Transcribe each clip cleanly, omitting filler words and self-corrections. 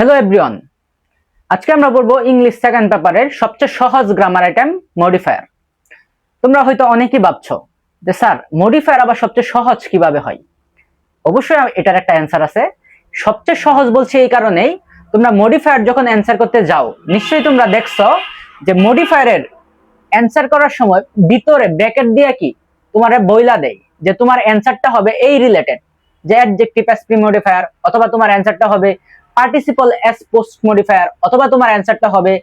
Hello everyone, আজকে আমরা পড়বো ইংলিশ সেকেন্ড পেপারের সবচেয়ে সহজ গ্রামার আইটেম মডিফায়ার। তোমরা হয়তো অনেকেই ভাবছো যে স্যার মডিফায়ার আবার সবচেয়ে সহজ কিভাবে হয়। অবশ্যই এটার একটা অ্যান্সার আছে। সবচেয়ে সহজ বলছি এই কারণেই, তোমরা মডিফায়ার যখন অ্যান্সার করতে যাও নিশ্চয়ই তোমরা দেখছো যে মডিফায়ারের অ্যান্সার করার সময় ভিতরে ব্র্যাকেট দিয়ে কি তোমারে বইলা দেয় যে তোমার অ্যান্সারটা হবে এই রিলেটেড, যে অ্যাডজেক্টিভ অ্যাস প্রি মডিফায়ার, অথবা তোমার অ্যান্সারটা হবে পার্টিসিপল অ্যাস পোস্ট মডিফায়ার, অথবা তোমার অ্যান্সারটা হবে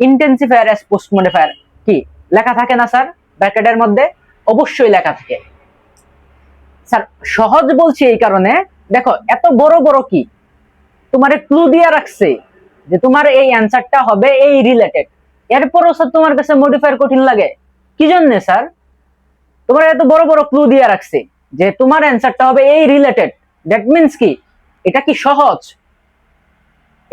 ইন্টেন্সিফায়ার অ্যাস পোস্ট মডিফায়ার। কি লেখা থাকে না স্যার ব্র্যাকেটের মধ্যে? অবশ্যই লেখা থাকে। স্যার সহজ বলছি এই কারণে, দেখো এত বড় বড় কি তোমার ক্লু দিয়ে রাখছে যে তোমার এই অ্যান্সারটা হবে এই রিলেটেড, এরপরও স্যার তোমার কাছে মডিফায়ার কঠিন লাগে কি জন্য স্যার? তোমার এত বড় বড় ক্লু দিয়ে রাখছে যে তোমার অ্যান্সারটা হবে এই রিলেটেড, দ্যাট মিন্স কি এটা কি সহজ?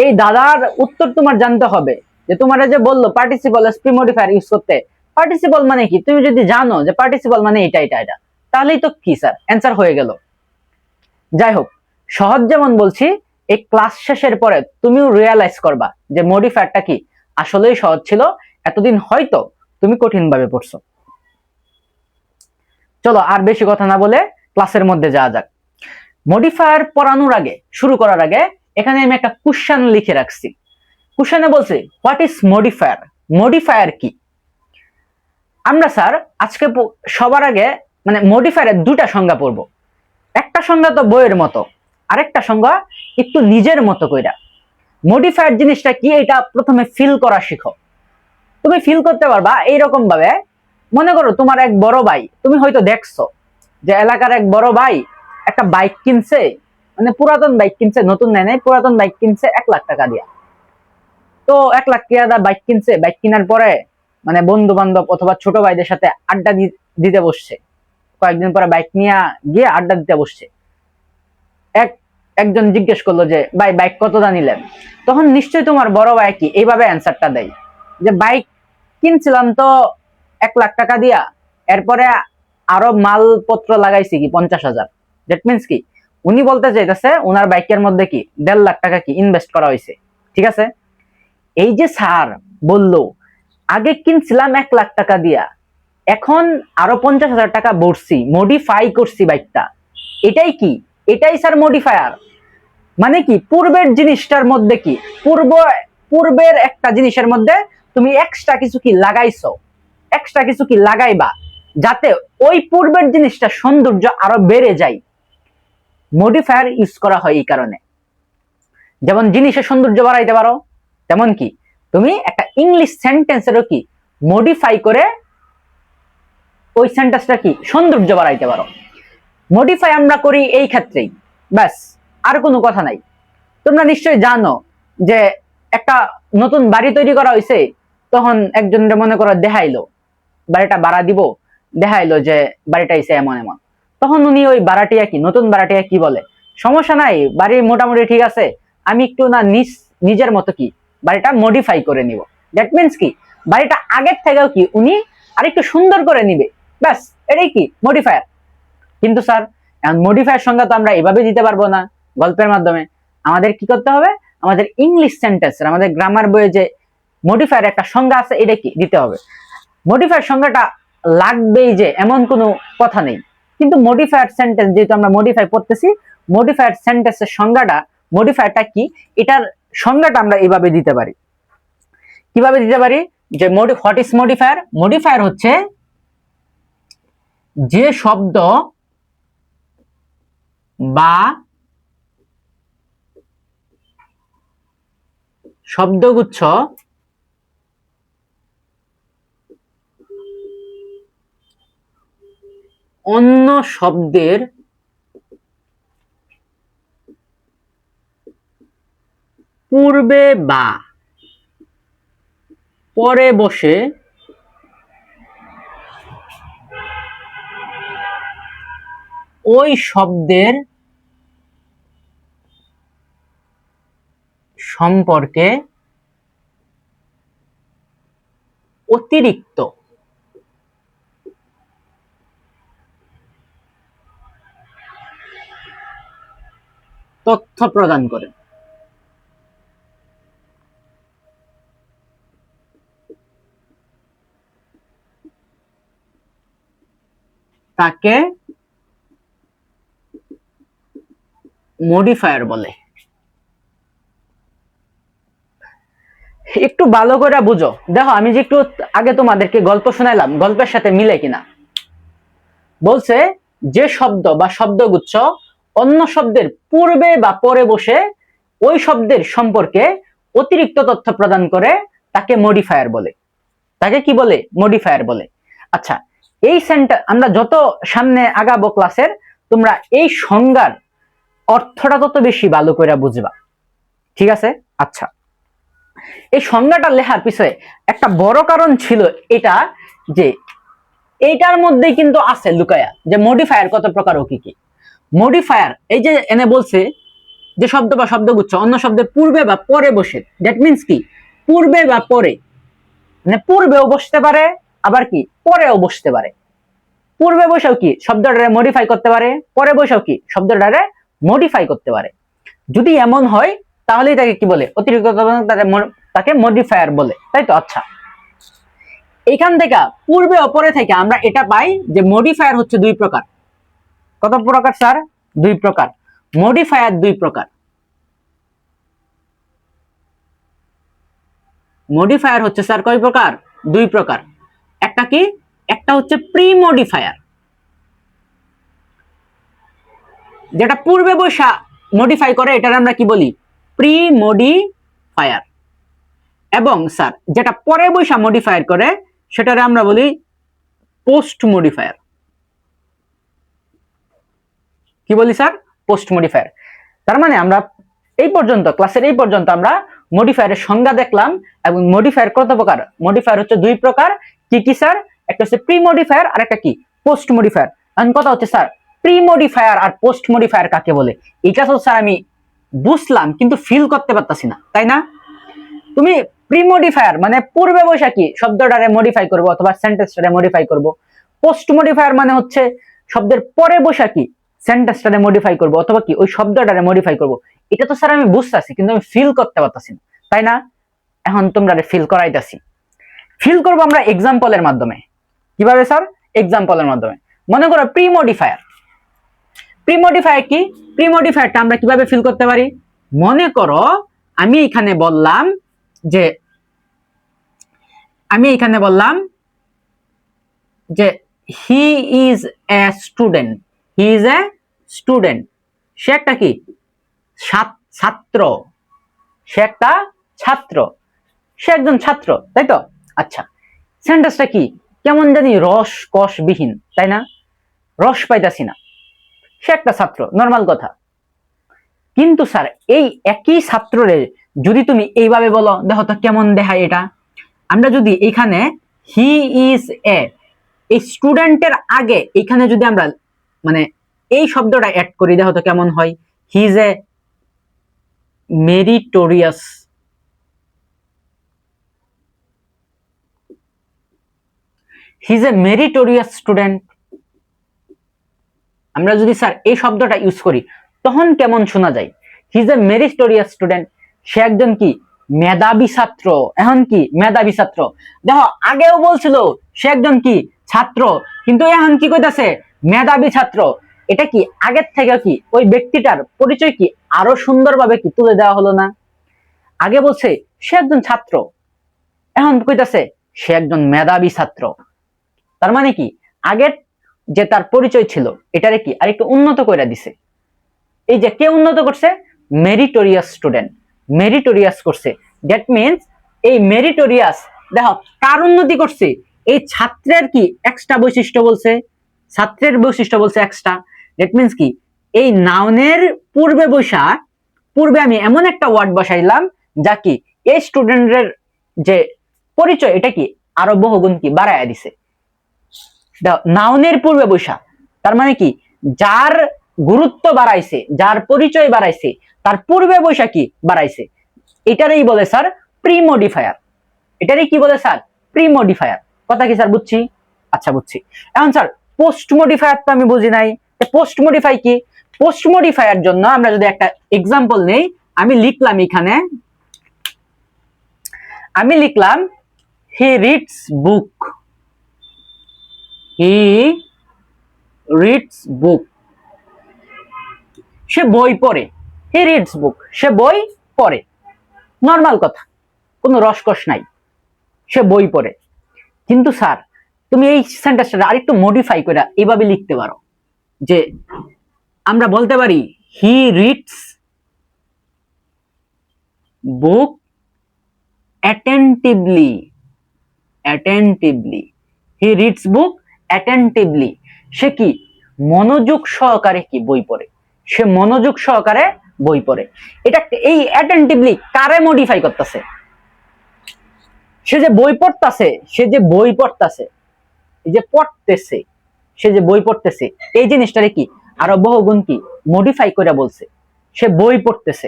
এই দাদার উত্তর তোমার জানতে হবে যে তোমার যে বললো participle as pre modifier use করতে। পার্টিসিপল মানে কি তুমি যদি জানো যে পার্টিসিপল মানে এটা এটা এটা, তাহলেই তো কি স্যার অ্যান্সার হয়ে গেল। যাই হোক, সহজ যেমন বলছি, এই ক্লাস শেষের পরে তুমিও রিয়ালাইজ করবা যে মডিফায়ারটা কি আসলেই সহজ ছিল, এতদিন হয়তো তুমি কঠিন ভাবে পড়ছো। চলো আর বেশি কথা না বলে ক্লাসের মধ্যে যাওয়া যাক। মডিফায়ার পড়ানোর আগে, শুরু করার আগে এখানে আমি একটা কোশ্চেন লিখে রাখছি। কোশ্চেনে বলছে হোয়াট ইজ মডিফায়ার, মডিফায়ার কি? আমরা স্যার আজকে সবার আগে মানে মডিফায়ারের দুটা সংজ্ঞা পড়বো। একটা সংজ্ঞা তো বইয়ের মতো, আরেকটা সংজ্ঞা একটু নিজের মতো কইরা। মডিফায়ার জিনিসটা কি এটা প্রথমে ফিল করা শিখো। তুমি ফিল করতে পারবা এইরকম ভাবে, মনে করো তোমার এক বড় ভাই, তুমি হয়তো দেখছো যে এলাকার এক বড় ভাই একটা বাইক কিনছে, মানে পুরাতন বাইক কিনছে, নতুন নেয় নাই, পুরাতন বাইক কিনছে 1 লাখ টাকা দিয়া। তো 1 লাখ টাকা বাইক কিনছে, বাইক কেনার পরে মানে বন্ধু বান্ধব অথবা ছোট ভাইদের সাথে আড্ডা দিতে বসছে। কয়েকদিন পরে বাইক নিয়ে গিয়ে আড্ডা দিতে বসছে। একজন জিজ্ঞেস করলো যে ভাই বাইক কত দা নিলেন? তখন নিশ্চয়ই তোমার বড় ভাই কি এইভাবে অ্যান্সারটা দেয় যে বাইক কিনছিলাম তো 1 লাখ টাকা দিয়া, এরপরে আরো মালপত্র লাগাইছি কি 50,000। দ্যাট মিনস কি উনি বলতে চাইতেছে ওনার বাইকের মধ্যে কি 1.5 লাখ টাকা কি ইনভেস্ট করা হয়েছে। ঠিক আছে, এই যে স্যার বললো আগে কিনছিলাম 1 লাখ টাকা দিয়া, এখন আরো 50,000 টাকা ভরছি, মডিফাই করছি বাইকটা, এটাই কি? এটাই স্যার মডিফায়ার। মানে কি পূর্বের জিনিসটার মধ্যে কি পূর্বের একটা জিনিসের মধ্যে তুমি এক্সট্রা কিছু কি লাগাইছো, এক্সট্রা কিছু কি লাগাইবা যাতে ওই পূর্বের জিনিসটা সৌন্দর্য আরো বেড়ে যায়। মডিফায়ার ইউজ করা হয় এই কারণে। যেমন জিনিসের সৌন্দর্য বাড়াইতে পারো, তেমন কি তুমি একটা ইংলিশ সেন্টেন্সেরও কি মডিফাই করে ওই সেন্টেন্সটা কি সৌন্দর্য বাড়াইতে পারো। মডিফাই আমরা করি এই ক্ষেত্রেই, ব্যাস, আর কোনো কথা নাই। তোমরা নিশ্চয়ই জানো যে একটা নতুন বাড়ি তৈরি করা হয়েছে, তখন একজন মনে করো দেখাইলো বাড়িটা ভাড়া দিব, দেখাইলো যে বাড়িটা এসে এমন এমন, তখন উনি ওই ভাড়াটিয়া কি নতুন ভাড়াটিয়া কি বলে সমস্যা নাই, বাড়ি মোটামুটি ঠিক আছে, আমি একটু না নিজের মতো কি বাড়িটা মডিফাই করে নিব। দ্যাট মিনস কি বাড়িটা আগের থেকেও কি উনি আরেকটু সুন্দর করে নিবে, ব্যাস, এটাই কি মডিফায়ার। কিন্তু স্যার মডিফায়ার সংজ্ঞা তো আমরা এভাবে দিতে পারবো না গল্পের মাধ্যমে, আমাদের কি করতে হবে, আমাদের ইংলিশ সেন্টেন্সের আমাদের গ্রামার বইয়ে যে মডিফায়ার একটা সংজ্ঞা আছে এটা কি দিতে হবে। মডিফায়ার সংজ্ঞাটা লাগবেই যে এমন কোনো কথা নেই, কিন্তু মডিফায়ার সেন্টেন্স যেহেতু আমরা মডিফাই করতেছি, মডিফায়ার সেন্টেন্সের সংজ্ঞাটা, মডিফায়ারটা কি এটার সংজ্ঞাটা আমরা এইভাবে দিতে পারি। কিভাবে দিতে পারি যে হোয়াট ইজ মডিফায়ার? মডিফায়ার হচ্ছে যে শব্দ বা শব্দগুচ্ছ অন্য শব্দের পূর্বে বা পরে বসে ওই শব্দের সম্পর্কে অতিরিক্ত তথ্য প্রদান করে। তাকে মডিফায়ার বলে। একটু ভালো করে বুঝো, দেখো আমি যে একটু আগে তোমাদেরকে গল্প শোনাইলাম, গল্পের সাথে মিলে কিনা। বলছে যে শব্দ বা শব্দগুচ্ছ অন্য শব্দের পূর্বে বা পরে বসে ওই শব্দের সম্পর্কে অতিরিক্ত তথ্য প্রদান করে তাকে মডিফায়ার বলে। তাকে কি বলে? মডিফায়ার বলে। আচ্ছা, এই সেন্টার আমরা যত সামনে আগাবো ক্লাসের, তোমরা এই সংজ্ঞার অর্থটা তত বেশি ভালো করে বুঝবা, ঠিক আছে? আচ্ছা, এই সংজ্ঞাটা লেখার পিছনে একটা বড় কারণ ছিল এটা, যে এইটার মধ্যেই কিন্তু আছে লুকায়া যে মডিফায়ার কত প্রকার ও কি কি। মডিফায়ার এই যে এনে বলছে যে শব্দ বা শব্দগুচ্ছ অন্য শব্দের পূর্বে বা পরে বসে, দ্যাট মিন্স কি পূর্বে বা পরে, মানে পূর্বেও বসতে পারে আবার কি পরেও বসতে পারে। পূর্বে বসেও কি শব্দটারে মডিফাই করতে পারে, পরে বসেও কি শব্দটারে মডিফাই করতে পারে। যদি এমন হয় তাহলেই তাকে কি বলে? অতিরিক্ত তাকে মডিফায়ার বলে, তাই তো? আচ্ছা, এইখান থেকে পূর্বে অপরে থেকে আমরা এটা পাই যে মডিফায়ার হচ্ছে দুই প্রকার। কত প্রকার স্যার? দুই প্রকার। মডিফায়ার দুই প্রকার। মডিফায়ার হচ্ছে স্যার কয় প্রকার? দুই প্রকার। একটা কি? একটা হচ্ছে প্রি মডিফায়ার, যেটা পূর্বে বসা মডিফাই করে, এটার আমরা কি বলি? Pre modifier. এবং স্যার যেটা পরে বসা মডিফায়ার করে সেটারে আমরা বলি পোস্ট মডিফায়ার। কি বলি স্যার? Post modifier. তার মানে আমরা এই পর্যন্ত ক্লাসের এই পর্যন্ত আমরা মডিফায়ারের সংজ্ঞা দেখলাম, এবং মডিফায়ার কত প্রকার? মডিফায়ার হচ্ছে দুই প্রকার। কি কি স্যার? একটা হচ্ছে প্রি মডিফায়ার আর একটা কি পোস্ট মডিফায়ার। এখন কথা হচ্ছে স্যার প্রি মডিফায়ার আর পোস্ট মডিফায়ার কাকে বলে? এটা তো স্যার আমি বুঝলাম কিন্তু ফিল করতে পারতাছি না, তাই না? তুমি প্রি মডিফায়ার মানে পূর্বে বসে কি শব্দটারে মডিফাই করব অথবা সেন্টেন্সটারে মডিফাই করব। পোস্ট মডিফায়ার মানে হচ্ছে শব্দের পরে বসে কি সেন্টেন্সটারে মডিফাই করব অথবা কি ওই শব্দটারে মডিফাই করব। এটা তো স্যার আমি বুঝতাছি কিন্তু আমি ফিল করতে পারতাছি না, তাই না? এখন তোমরা ফিল করাইতাছি। ফিল করব আমরা এক্সাম্পলের মাধ্যমে। কিভাবে স্যার? এক্সাম্পলের মাধ্যমে। মনে করো প্রি মডিফায়ার। প্রি মডিফায়ার কি? প্রি মডিফায়ারটা আমরা কিভাবে ফিল করতে পারি? মনে করো আমি এখানে বললাম যে he is a student. He is a student. সে একটা কি ছাত্র। সে একটা ছাত্র। সে একজন ছাত্র, তাই তো? আচ্ছা, সেন্টেন্সটা কি কেমন জানি রস কষ বিহীন, তাই না? রস পাইতাছি না। সে একটা ছাত্র, নর্মাল কথা। কিন্তু স্যার এই একই ছাত্ররে যদি তুমি এইভাবে বলো, দেখো তো কেমন দেখায় এটা। আমরা যদি এখানে হি ইজ এ, এই স্টুডেন্টের আগে এখানে যদি আমরা মানে এই শব্দটা অ্যাড করি, দেখো তো কেমন হয়। হি is a meritorious. He is a meritorious student. আমরা যদি স্যার এই শব্দটা ইউজ করি তখন কেমন শোনা যায়? He is a meritorious student. সে একজন কি মেধাবী ছাত্র। এখন কি মেধাবী ছাত্র। দেখো আগেও বলছিল সে একজন কি ছাত্র, কিন্তু এখন কি কইতাছে? মেধাবী ছাত্র। এটা কি আগের থেকে কি ওই ব্যক্তিটার পরিচয় কি আরো সুন্দরভাবে কি তুলে দেওয়া হলো না? আগে বলছে সে একজন ছাত্র, এখন কইতাছে সে একজন মেধাবী ছাত্র। তার মানে কি আগের যে তার পরিচয় ছিল এটারে কি আরেকটু উন্নত করে দিছে। এই যে কে উন্নত করছে? Meritorious student. মেরিটোরিয়াস করছে, দ্যাট মিন্স এই মেরিটোরিয়াস দেখো কার উন্নতি করছে? এই ছাত্রের কি এক্সট্রা বৈশিষ্ট্য বলছে, ছাত্রের বৈশিষ্ট্য বলছে এক্সট্রা। দ্যাট মিন্স কি এই নাউনের পূর্বে বসা, পূর্বে আমি এমন একটা ওয়ার্ড বসাইলাম যা কি এই স্টুডেন্টের যে পরিচয় এটা কি আরো বহুগুণ কি বাড়াইয়া দিছে। নাউনের পূর্বে বসা, তার মানে কি যার গুরুত্ব বাড়াইছে, যার পরিচয় বাড়াইছে, তার পূর্বে বসা কি বাড়াইছে। এটারই বলে স্যার প্রি মডিফায়ার। এটারই কি বলে স্যার? Pre modifier. কথা কি স্যার বুঝছি? আচ্ছা বুঝছি। এখন স্যার পোস্ট মডিফায়ার তো আমি বুঝি নাই। পোস্ট মডিফাই কি? পোস্ট মডিফায়ার জন্য আমরা যদি একটা এক্সাম্পল নেই, আমি লিখলাম এখানে, আমি লিখলাম হি রিডস বুক। হি রিডস বুক, সে বই পড়ে। হি রিডস বুক, সে বই পড়ে। নর্মাল কথা, কোনো রসকস নাই, সে বই পড়ে। কিন্তু স্যার তুমি এই সেন্টেন্সটা আরেকটু মডিফাই করে এইভাবে লিখতে পারো যে আমরা বলতে পারি he reads book attentively, attentively, he reads book attentively, সে কি মনোযোগ সহকারে কি বই পড়ে, সে মনোযোগ সহকারে বই পড়ে। এটা এই অ্যাটেন্টিভলি কারে মডিফাই করতেছে? সে যে বই পড়তেছে, সে যে বই পড়তেছে, এই যে পড়তেছে, সে যে বই পড়তেছে, এই জিনিসটারে কি আরো বহুগুণ কি মডিফাই করে বলছে সে বই পড়তেছে।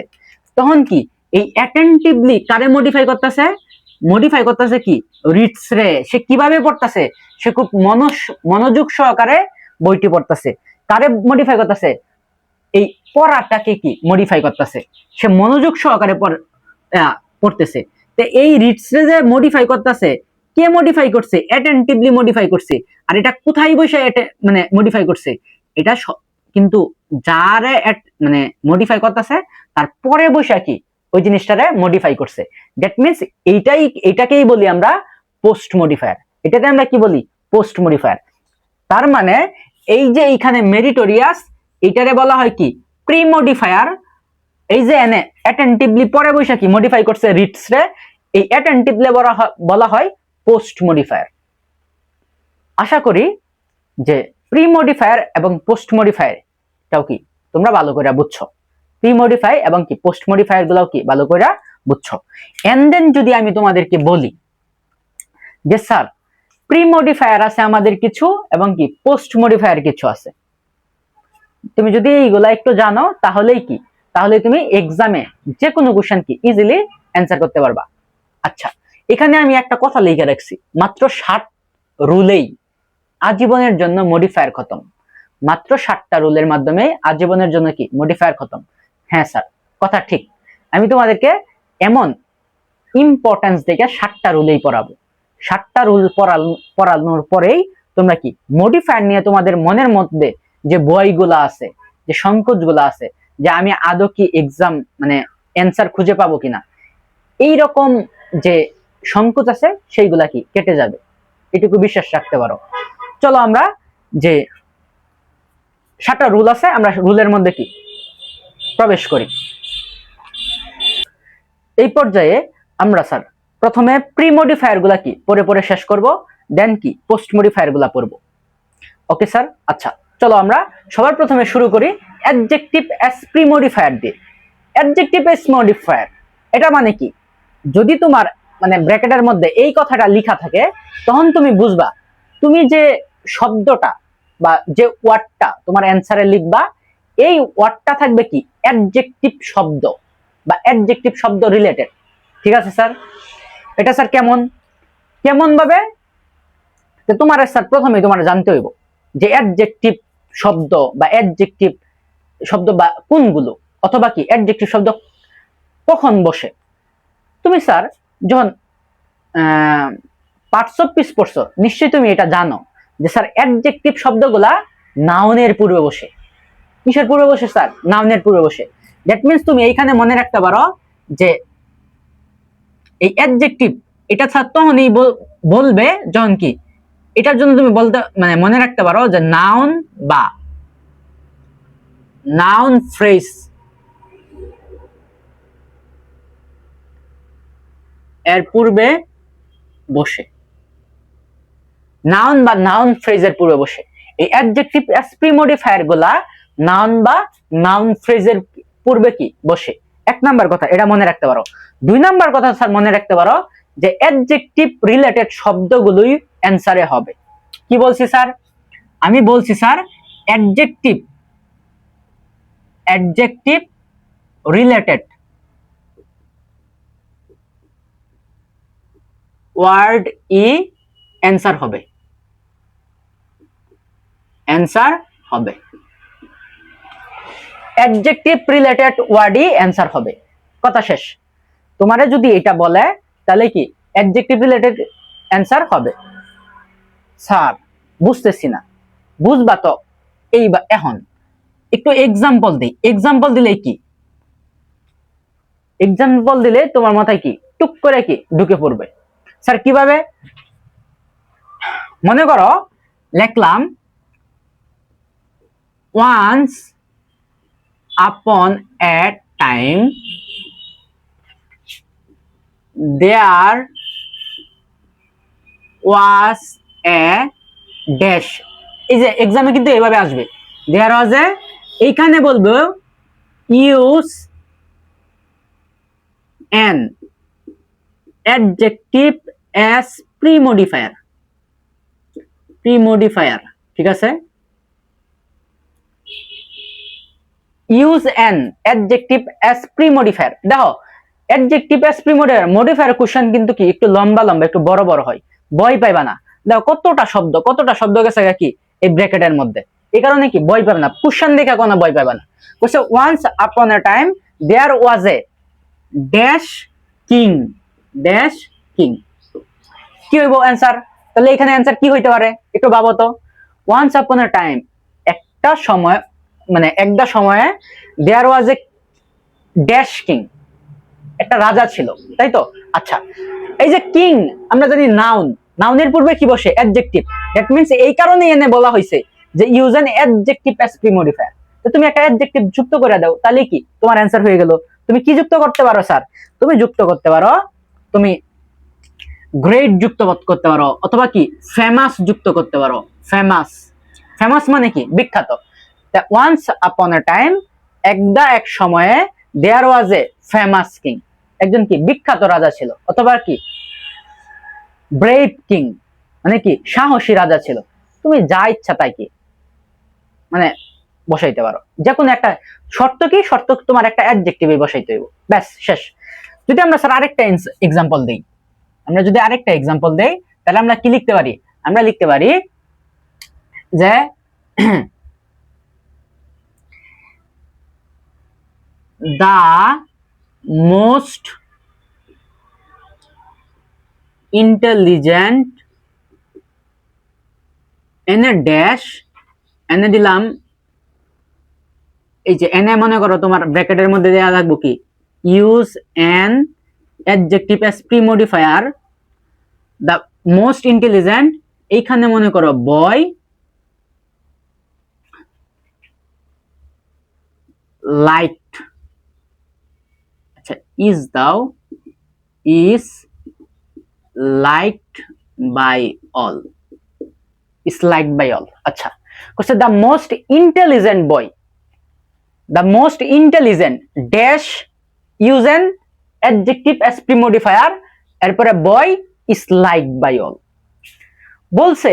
তখন কি এই অ্যাটেন্টিভলি কারে মডিফাই করতেছে? মডিফাই করতেছে কি রিডস রে। সে কিভাবে পড়তেছে? সে খুব মনোযোগ সহকারে বইটি পড়তেছে। কারে মডিফাই করতেছে? এই পড়াটাকে কি মডিফাই করতেছে, সে মনোযোগ সহকারে পড়তেছে। তো এই রিডস রে যে মডিফাই করতেছে, কে মডিফাই করছে? অ্যাটেন্টিভলি মডিফাই করছে। আর এটা কোথায় বসে মানে মডিফাই করছে? এটা কিন্তু যারে মানে মডিফাই করতেছে তার পরে বসে কি ওই জিনিসটারে মডিফাই করছে। দ্যাট মিন্স এইটাকেই বলি আমরা পোস্ট মডিফায়ার। এটাকে আমরা কি বলি? Post modifier. তার মানে এই যে এইখানে মেরিটোরিয়াস, এইটারে বলা হয় কি প্রি মডিফায়ার। এই যে এনে অ্যাটেন্টিভলি পরে বসে কি মডিফাই করছে রিডস রে, এই অ্যাটেন্টিভলি বলা হয় পোস্ট মডিফায়ার। আশা করি যে প্রি মডিফায়ার এবং পোস্ট মডিফায়ার এটাও কি তোমরা ভালো করে বুঝছো। প্রি মডিফাই এবং কি পোস্ট মডিফায়ার গুলাও কি ভালো করে বুঝছো। এন্ড দেন যদি আমি তোমাদেরকে বলি যে স্যার প্রি মডিফায়ার আছে আমাদের কিছু এবং কি পোস্ট মডিফায়ার কিছু আছে, তুমি যদি এইগুলা একটু জানো তাহলেই কি, তাহলে তুমি এক্সামে যে কোনো কোশ্চেন কি ইজিলি অ্যান্সার করতে পারবা। আচ্ছা, এখানে আমি একটা কথা লিখে রাখছি, মাত্র 60 রুলেই আজীবনের জন্য মডিফায়ার খতম। মাত্র 60টা রুলের মাধ্যমে আজীবনের জন্য কি মডিফায়ার খতম। হ্যাঁ স্যার, কথা ঠিক। আমি তোমাদেরকে এমন ইম্পর্টেন্স দেখে 60টা রুলেই পড়াবো। 60টা রুল পড়ানোর পরেই তোমরা কি মডিফায়ার নিয়ে তোমাদের মনের মধ্যে যে বইগুলা আছে, যে সংকোচগুলা আছে, যে আমি আদৌ কি এক্সাম মানে অ্যান্সার খুঁজে পাবো কিনা, এইরকম যে সংকোচ আছে সেইগুলা কি কেটে যাবে, এটুকু বিশ্বাস রাখতে পারো। চলো আমরা যে 7টা রুল আছে, আমরা রুলের মধ্যে কি প্রবেশ করি। এই পর্যায়ে আমরা স্যার প্রথমে প্রি মডিফায়ার গুলা কি পরে পরে শেষ করব, দেন কি পোস্ট মডিফায়ার গুলা পড়বো। Okay sir? আচ্ছা, চলো আমরা সবার প্রথমে শুরু করি অ্যাডজেক্টিভ অ্যাজ প্রি মডিফায়ার দিয়ে। অ্যাডজেক্টিভ অ্যাজ মডিফায়ার এটা মানে কি? যদি তোমার মানে ব্র্যাকেটের মধ্যে এই কথাটা লেখা থাকে, তখন তুমি বুঝবা তুমি যে শব্দটা বা যে ওয়ার্ডটা তোমার অ্যান্সারে লিখবা, এই ওয়ার্ডটা থাকবে কি অ্যাডজেক্টিভ শব্দ বা অ্যাডজেক্টিভ শব্দ রিলেটেড। ঠিক আছে স্যার? এটা স্যার কেমন কেমন ভাবে? তোমার স্যার প্রথমে তোমার জানতে হইব যে অ্যাডজেক্টিভ শব্দ বা অ্যাডজেক্টিভ শব্দ বা কোনগুলো, অথবা কি অ্যাডজেক্টিভ শব্দ কখন বসে। তুমি স্যার যখন পার্টস অফ স্পিচ পড়ছো, নিশ্চয়ই তুমি এটা জানো যে স্যার অ্যাডজেক্টিভ শব্দগুলা নাউনের পূর্বে বসে। কিসের পূর্বে বসে স্যার? নাউনের পূর্বে বসে। দ্যাট মিন্স তুমি এইখানে মনে রাখতে পারো যে এই অ্যাডজেক্টিভ এটা স্যার তখনই বলবে যখন কি, এটার জন্য তুমি বলতে মানে মনে রাখতে পারো যে নাউন বা নাউন ফ্রেজ এর পূর্বে বসে, নাউন বা নাউন ফ্রেজের পূর্বে বসে। এই অ্যাডজেক্টিভ অ্যাজ প্রি মডিফায়ার গুলা নাউন বা নাউন ফ্রেজের পূর্বে কি বসে। 1 নাম্বার কথা এটা মনে রাখতে পারো। 2 নাম্বার কথা স্যার মনে রাখতে পারো যে অ্যাডজেক্টিভ রিলেটেড শব্দগুলোই অ্যান্সারে হবে। কি বলছি স্যার? আমি বলছি sir adjective related word answer হবে, অ্যান্সার হবে। অ্যাডজেক্টিভ রিলেটেড ওয়ার্ডই অ্যান্সার হবে, কথা শেষ। তোমারে যদি এটা বলে তাহলে কি অ্যাডজেক্টিভ রিলেটেড অ্যান্সার হবে। স্যার বুঝতেছি না। বুঝবা তো, এইবার এখন একটু এক্সাম্পল দিই, এক্সাম্পল দিলে কি, এক্সাম্পল দিলে তোমার মাথায় কি টুক করে কি ঢুকে পড়বে। স্যার কিভাবে? মনে করো লিখলাম once upon a time there was a dash। এই যে এক্সামে কিন্তু এইভাবে আসবে, there was a, এইখানে বলবো use an adjective as pre-modifier, pre-modifier, ঠিক আছে? use an adjective as pre-modifier। দেখো adjective as pre-modifier, modifier question কিন্তু কি একটু লম্বা লম্বা একটু বড় বড় হয়, ভয় পাইবা না। দেখো কতটা শব্দ গেছে কি এই ব্র্যাকেটের মধ্যে, এই কারণে কি ভয় পাবে না, কোশ্চেন দেখে কোনো ভয় পাবে না। বলছে once upon a time there was a dash king, dash king, কি হইব অ্যান্সার? তাহলে এখানে অ্যান্সার কি হইতে পারে একটু ভাবো তো। once upon a time, একটা সময়, মানে একটা সময়ে there was a dash king, একটা রাজা ছিল, তাই তো? আচ্ছা, এই যে কিং আমরা জানি নাউন, নাউনের পূর্বে কি বসে? অ্যাডজেক্টিভ। দ্যাট মিন্স এই কারণে এনে বলা হয়েছে যে ইউজ অ্যান অ্যাডজেক্টিভ অ্যাজ প্রিমোডিফায়ার। তো তুমি একটা অ্যাডজেক্টিভ যুক্ত করে দাও, তাহলে কি তোমার অ্যান্সার হয়ে গেল। তুমি কি যুক্ত করতে পারো স্যার? তুমি যুক্ত করতে পারো, তুমি গ্রেট যুক্ত করতে পারো, অথবা কি ফেমাস যুক্ত করতে পারো। ফেমাস, ফেমাস মানে কি বিখ্যাত। ওয়ান্স আপন এ টাইম, একদা এক সময়ে, দেয়ার ওয়াজ এ ফেমাস কিং, একজন কি বিখ্যাত রাজা ছিল, অথবা কি ব্রেভ কিং মানে কি সাহসী রাজা ছিল। তুমি যা ইচ্ছা তাই কি মানে বসাইতে পারো, যে কোনো একটা শর্ত, কি শর্ত তোমার একটা অ্যাডজেক্টিভে বসাইতে হইব, ব্যাস শেষ। যদি আমরা স্যার আরেকটা এক্সাম্পল দেই, আমরা যদি আরেকটা এক্সাম্পল দেই, তাহলে আমরা কি লিখতে পারি? আমরা লিখতে পারি যে the most intelligent এনে ড্যাশ এনে দিলাম, এই যে এনে মনে করো তোমার ব্র্যাকেটের মধ্যে দেওয়া থাকবো কি use an adjective as premodifier, the most intelligent, এইখানে মনে করো বয় লাইকড, আচ্ছা ইজ দাও is liked by all, is liked by all. আচ্ছা, question the most intelligent boy, the most intelligent dash use an adjective as pre-modifier, এরপরে boy is liked by all। বলছে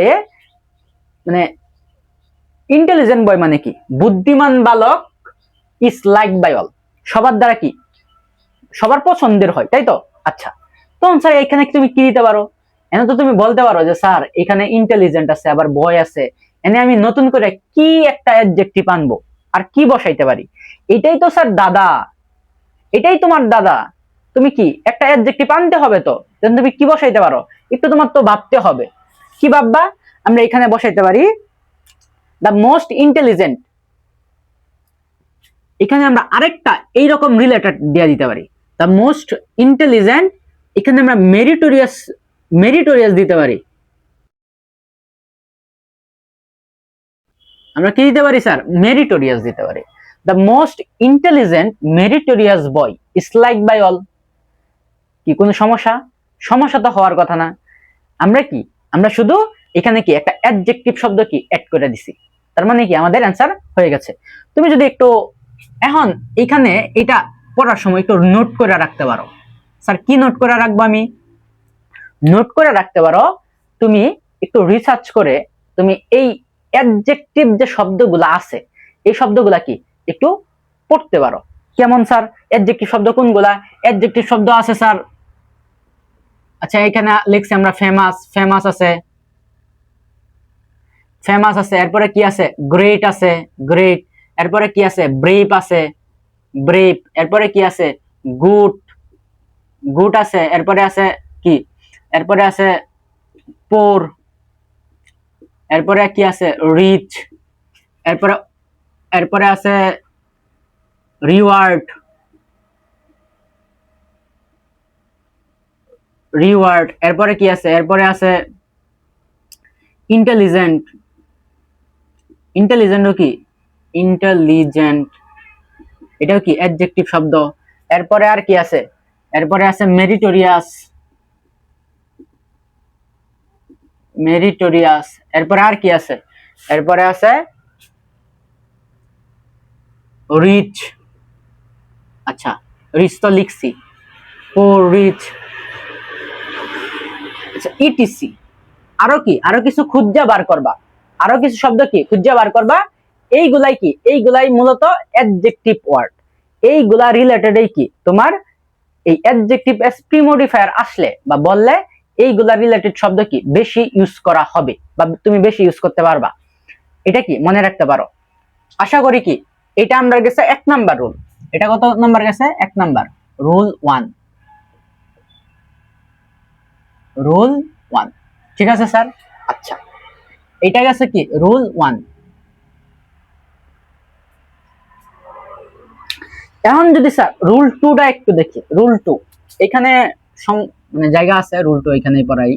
মানে intelligent বয় মানে কি বুদ্ধিমান বালক, is liked by all সবার দ্বারা কি সবার পছন্দের হয়, তাই তো? আচ্ছা, তখন স্যার এখানে তুমি কি দিতে পারো? এনে তো তুমি বলতে পারো যে স্যার এখানে ইন্টেলিজেন্ট আছে আবার বয় আছে, এনে আমি নতুন করে কি একটা অ্যাডজেক্টিভ আনবো আর কি বসাইতে পারি? এটাই তো স্যার দাদা, এটাই তোমার দাদা, তুমি কি একটা অ্যাডজেক্টিভ আনতে হবে, তো তুমি কি বসাইতে পারো একটু তোমার তো ভাবতে হবে। কি ভাববা? আমরা এখানে বসাইতে পারি দ্য মোস্ট ইন্টেলিজেন্ট, এখানে আমরা আরেকটা এইরকম রিলেটেড দিয়ে দিতে পারি দ্য মোস্ট ইন্টেলিজেন্ট, এখানে আমরা মেরিটোরিয়াস, মেরিটোরিয়াস দিতে পারি। আমরা কি দিতে পারি স্যার? মেরিটোরিয়াস দিতে পারি। The most intelligent meritorious boy is liked by all. কি কোনো সমস্যা? সমস্যা তো হওয়ার কথা না। আমরা কি আমরা শুধু এখানে কি একটা অ্যাডজেক্টিভ শব্দ কি অ্যাড করে দিছি, তার মানে কি আমাদের অ্যান্সার হয়ে গেছে। তুমি যদি একটু এখন এখানে এটা পড়ার সময় একটু নোট করে রাখতে পারো। স্যার কি নোট করে রাখবো? আমি নোট করে রাখতে পারো, তুমি একটু রিসার্চ করে তুমি এই অ্যাডজেক্টিভ যে শব্দগুলো আছে এই শব্দগুলা কি একটু পড়তে পারো। কেমন স্যার অ্যাডজেক্টিভ শব্দ কোনগুলা? অ্যাডজেক্টিভ শব্দ আছে স্যার, আচ্ছা এখানে লিখছি আমরা ফেমাস, ফেমাস আছে, ফেমাস আছে, এরপরে কি আছে? গ্রেট আছে, গ্রেট, এরপরে কি আছে? ব্রেভ আছে, ব্রেভ, এরপরে কি আছে? গুড, গুড আছে, এরপরে আছে কি? এরপরে আছে পোর, এরপরে কি আছে? রিচ, এরপরে এরপরে আছে রিওয়ার্ড, রিওয়ার্ড। এরপরে কি আছে? এরপরে আছে ইন্টেলিজেন্ট, ইন্টেলিজেন্টও কি? ইন্টেলিজেন্ট, এটাও কি অ্যাডজেক্টিভ শব্দ। এরপরে আর কি আছে? এরপরে আছে মেরিটোরিয়াস, মেরিটোরিয়াস। এরপরে আর কি আছে? এরপরে আছে রিচ। আচ্ছা, রিচ তো লিখছি, ও রিচ। আচ্ছা, ইটিসি। আরো কি? আরো কিছু খুঁজে বার করবা, আরো কিছু শব্দ কি খুঁজে বার করবা। এইগুলাই কি? এইগুলাই মূলত অ্যাডজেক্টিভ ওয়ার্ড। এইগুলা রিলেটেড কি তোমার এই অ্যাডজেক্টিভ এসপি মডিফায়ার আসলে বা বললে এইগুলা রিলেটেড শব্দ কি বেশি ইউজ করা হবে বা তুমি বেশি ইউজ করতে পারবা। এটা কি মনে রাখতে পারো। আশা করি কি এটা আমরা গেছে 1 নাম্বার রুল। এটা কত নাম্বার গেছে? 1 নাম্বার, রুল 1, রুল 1। ঠিক আছে স্যার? আচ্ছা, এটা গেছে কি রুল 1। এখন যদি স্যার রুল 2টা একটু দেখি। রুল 2 এখানে মানে জায়গা আছে, রুল 2 এখানেই পড়াই।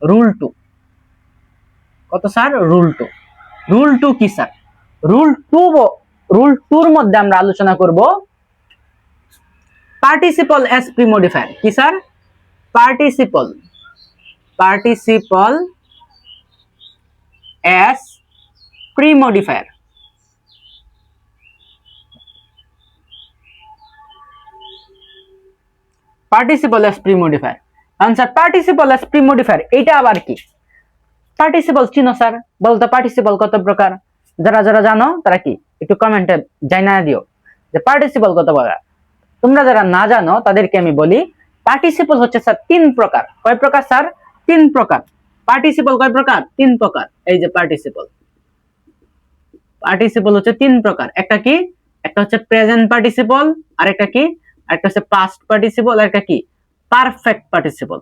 রুল 2 কত স্যার? রুল 2। রুল 2 কি স্যার? রুল 2, রুল 2 এর মধ্যে আমরা আলোচনা করব পার্টিসিপল এস প্রি মডিফায়ার। কি sir? Participle, participle S pre modifier. Participle S pre modifier. Answer participle S pre modifier এটা আবার কি? পার্টিসিপল চিনো স্যার? বলতো পার্টিসিপল কত প্রকার? যারা যারা জানো তারা কি একটু কমেন্টে জানিয়ে দিও যে পার্টিসিপল কত প্রকার। তোমরা যারা না জানো তাদেরকে আমি বলি, পার্টিসিপল হচ্ছে স্যার 3 প্রকার। কয় প্রকার স্যার? 3 প্রকার। পার্টিসিপল কয় প্রকার? 3 প্রকার। এই যে পার্টিসিপল, পার্টিসিপল হচ্ছে 3 প্রকার। একটা কি? একটা হচ্ছে প্রেজেন্ট পার্টিসিপল, আর একটা কি? একটা হচ্ছে পাস্ট পার্টিসিপল, আর একটা কি? Perfect participle.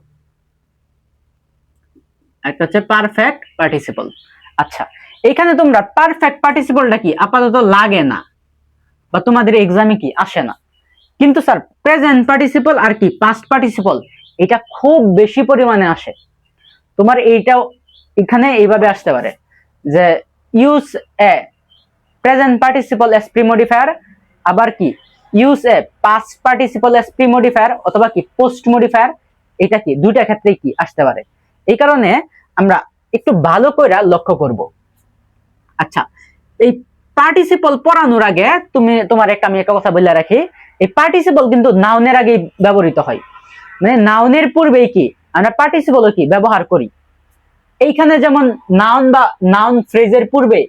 একটা হচ্ছে পারফেক্ট পার্টিসিপল। আচ্ছা, এখানে তোমরা পারফেক্ট পার্টিসিপলটা কি আপাতত লাগে না বা তোমাদের এক্সামে কি আসে না, কিন্তু স্যার প্রেজেন্ট পার্টিসিপল আর কি পাস্ট পার্টিসিপল এটা খুব বেশি পরিমাণে আসে। তোমার এইটাও এখানে এইভাবে আসতে পারে যে use a present participle S pre modifier, আবার কি use a past participle S pre modifier, অথবা কি পোস্ট মডিফায়ার। এটা কি দুইটা ক্ষেত্রেই কি আসতে পারে। এই কারণে আমরা একটু ভালো করে লক্ষ্য করব। আচ্ছা, এই পার্টিসিপল পড়ানোর আগে আমি একটা কথা বলে রাখি, এই পার্টিসিপল কিন্তু নাউনের আগে ব্যবহৃত হয়। মানে নাউনের পূর্বেই কি আমরা পার্টিসিপল কি ব্যবহার করি। এইখানে যেমন নাউন বা নাউন ফ্রেজের পূর্বে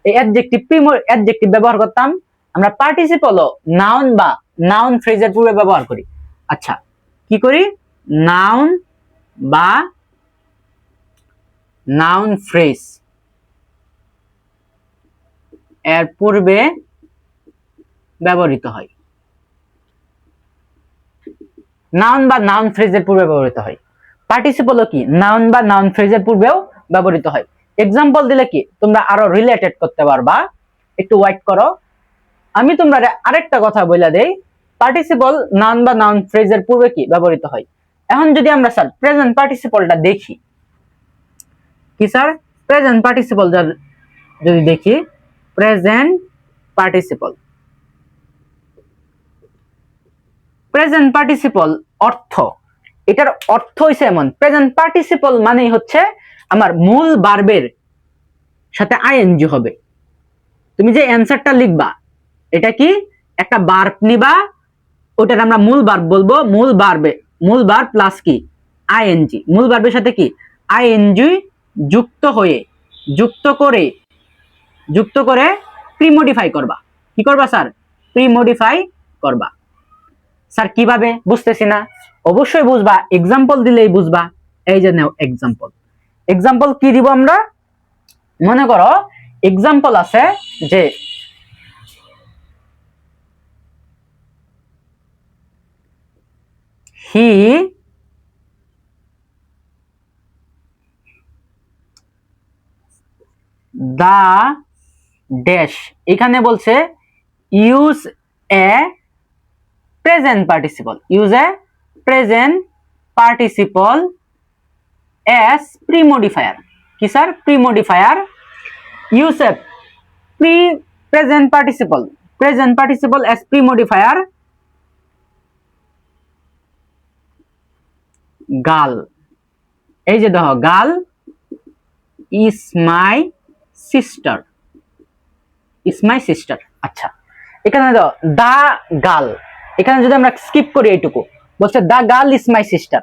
এই অ্যাডজেক্টিভ ব্যবহার করতাম, আমরা পার্টিসিপল নাউন বা নাউন ফ্রেজের পূর্বে ব্যবহার করি। আচ্ছা, কি করি? নাউন বা নাউন ফ্রেজ এর পূর্বে ব্যবহৃত হয়। নাউন বা নাউন ফ্রেজের পূর্বে ব্যবহৃত হয়। পার্টিসিপল কি নাউন বা নাউন ফ্রেজের পূর্বেও ব্যবহৃত হয়। এক্সাম্পল দিলে কি তোমরা আরো রিলেটেড করতে পারবা। একটু ওয়েট করো, আমি তোমরা আরেকটা কথা বলে দেই। পার্টিসিপল নাউন বা নাউন ফ্রেজের পূর্বে কি ব্যবহৃত হয়। এখন যদি আমরা স্যার প্রেজেন্ট পার্টিসিপলটা দেখি, কি স্যার প্রেজেন্ট পার্টিসিপল যদি দেখি, প্রেজেন্ট পার্টিসিপল, প্রেজেন্ট পার্টিসিপল অর্থ, এটার অর্থ হইছে এমন, প্রেজেন্ট পার্টিসিপল মানেই হচ্ছে আমার মূল ভার্বের সাথে আইএনজি হবে। তুমি যে অ্যানসারটা লিখবা এটা কি একটা ভার্ব নিবা, ওটার আমরা মূল ভার্ব বলবো। মূল ভার্ব প্লাস কি আইএনজি, মূল ভার্বের সাথে কি আইএনজি যুক্ত করে প্রিমডিফাই করবা। কি করবা স্যার? প্রিমডিফাই করবা। স্যার কিভাবে? বুঝতেছি না। অবশ্যই বুঝবা, এক্সাম্পল দিলেই বুঝবা। এই যে নাও এক্সাম্পল। এক্সাম্পল কি দিব আমরা? মনে করো এক্সাম্পল আছে যে হি the ড্যাশ, এখানে বলছে use a present participle, use a present participle as pre modifier. কি sir? Pre modifier. Use a present participle as pre modifier girl. এই যে দেখো, girl is my sister, is my sister. আচ্ছা, এখানে দেখো দা girl, এখানে যদি আমরা স্কিপ করি এইটুকু, বলছে the girl is my sister,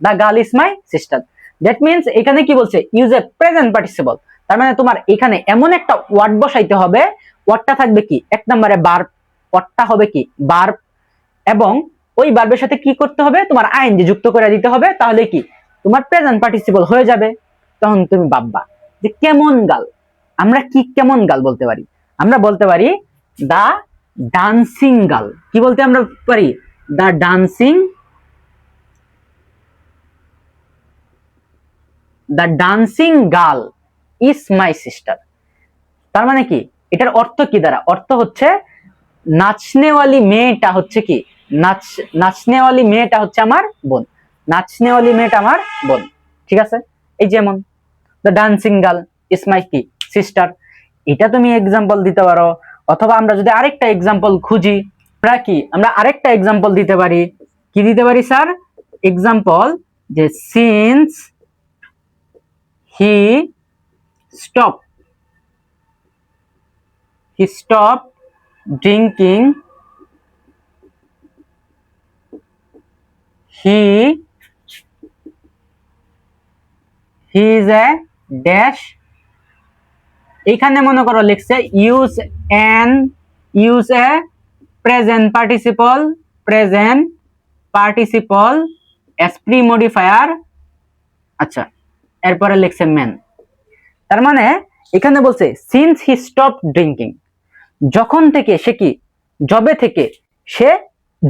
the girl is my sister. That means এখানে কি বলছে? Use a present participle. তার মানে তোমার এখানে এমন একটা ওয়ার্ড বসাইতে হবে, ওয়ার্ডটা থাকবে কি? এক নম্বরে ভার্ব, ওয়ার্ডটা হবে কি? ভার্ব, এবং ওই ভার্বের সাথে কি করতে হবে? তোমার আইএনজি যুক্ত করে দিতে হবে, তাহলে কি তোমার প্রেজেন্ট পার্টিসিপল হয়ে যাবে। তখন তুমি ভাববা যে কেমন গাল, আমরা কি কেমন গাল বলতে পারি? আমরা বলতে পারি দা ডান্সিং গার্ল। কি বলতে আমরা পারি? The dancing girl is my sister. তার মানে কি? এটার অর্থ কি দ্বারা? অর্থ হচ্ছে নাচনেওয়ালি মেয়েটা হচ্ছে কি? নাচনেওয়ালি মেয়েটা হচ্ছে আমার বোন, নাচনেওয়ালি মেয়েটা আমার বোন। ঠিক আছে? এই যেমন দ্য ডান্সিং গার্ল ইজ মাই কি? সিস্টার। এটা তুমি এক্সাম্পল দিতে পারো। অথবা আমরা যদি আরেকটা এক্সাম্পল খুঁজি, আমরা কি? আমরা আরেকটা এক্সাম্পল দিতে পারি। কি দিতে পারি স্যার? এক্সাম্পল যে since he stop drinking he is a dash। এখানে মনে করো লিখছে use a present participle S pre modifier. আচ্ছা, এরপরে লিখছে ম্যান। তার মানে এখানে বলছে সিন্স হি স্টপ ড্রিঙ্কিং, যখন থেকে সে কি? জবে থেকে সে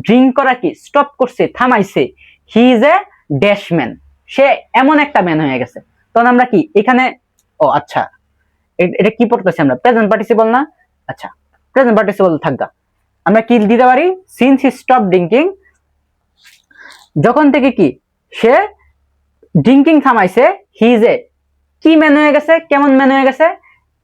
ড্রিঙ্ক করা কি স্টপ করছে, থামাইছে। He is a dash man, সে এমন একটা ম্যান হয়ে গেছে। তখন আমরা কি এখানে, ও আচ্ছা, এটা কি পড়তেছি আমরা? প্রেজেন্ট পার্টিসিপল না? আচ্ছা, প্রেজেন্ট পার্টিসিপল থাকবা। আমরা কি দিতে পারি? সিন্স হি স্টপ ড্রিঙ্কিং, যখন থেকে কি সে ড্রিঙ্কিং থামাইছে। হি ইজ এ কি ম্যান হয়ে গেছে? কেমন ম্যান হয়ে গেছে?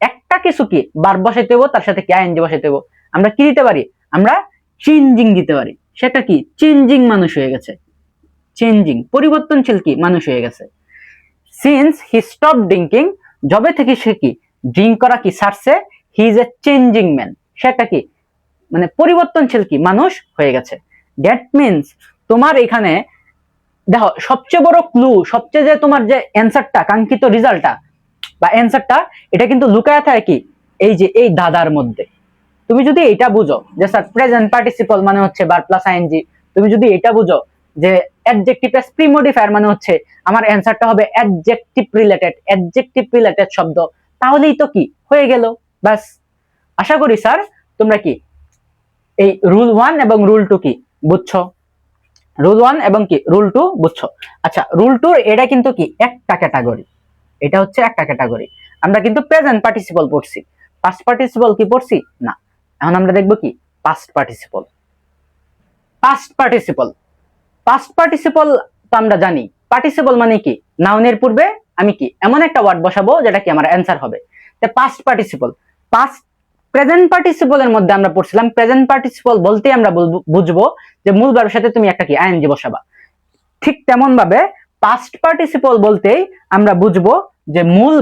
একটা কিছু কি ভার্ব বসাইতে হবে, তার সাথে কি আইএনজি বসাইতে হবে। আমরা কি দিতে পারি? আমরা চেঞ্জিং দিতে পারি। সেটা কি? চেঞ্জিং মানুষ হয়ে গেছে, চেঞ্জিং পরিবর্তনশীল কি মানুষ হয়ে গেছে। সিন্স হি স্টপ ড্রিঙ্কিং, যবে থেকে সে কি ড্রিঙ্ক করা কি ছাড়ছে। হি ইজ এ চেঞ্জিং ম্যান, সেটা কি মানে পরিবর্তনশীল কি মানুষ হয়ে গেছে। দ্যাট মিনস তোমার এখানে দেখো সবচেয়ে বড় ক্লু, সবচেয়ে যে তোমার যে অ্যান্সারটা, কাঙ্ক্ষিত রেজাল্টটা বা অ্যান্সারটা, এটা কিন্তু লুকায় থাকে কি এই যে এই দাদার মধ্যে। তুমি যদি এটা বুঝো যে স্যার প্রেজেন্ট পার্টিসিপল মানে হচ্ছে ভার্ব প্লাস আইএনজি, তুমি যদি এটা বুঝো যে অ্যাডজেক্টিভ প্লাস প্রি মডিফায়ার মানে হচ্ছে আমার অ্যান্সারটা হবে অ্যাডজেক্টিভ রিলেটেড শব্দ, তাহলেই তো কি হয়ে গেল, বাস। আশা করি স্যার তোমরা কি এই রুল 1 এবং রুল 2 কি বুঝছো? রুল 1 এবং কি রুল 2 বুঝছো? আচ্ছা, রুল 2 এটা কিন্তু কি একটা ক্যাটাগরি, এটা হচ্ছে একটা ক্যাটাগরি। আমরা কিন্তু প্রেজেন্ট পার্টিসিপল পড়ছি, পাস্ট পার্টিসিপল কি পড়ছি না। এখন আমরা দেখব কি পাস্ট পার্টিসিপল। পাস্ট পার্টিসিপল তো আমরা জানি, পার্টিসিপল মানে কি নাউনের পূর্বে আমি কি এমন একটা ওয়ার্ড বসাবো যেটা কি আমার অ্যান্সার হবে। পাস্ট পার্টিসিপল, পাস্ট প্রেজেন্ট পার্টিসিপলের মধ্যে আমরা পড়ছিলাম প্রেজেন্ট পার্টিসিপল বলতে আমরা বুঝবো যে মূল ভার্বের সাথে তুমি একটা কি আইএনজি বসাবা। ঠিক তেমন ভাবে পাস্ট পার্টিসিপল বলতেই আমরা বুঝবো যে মূল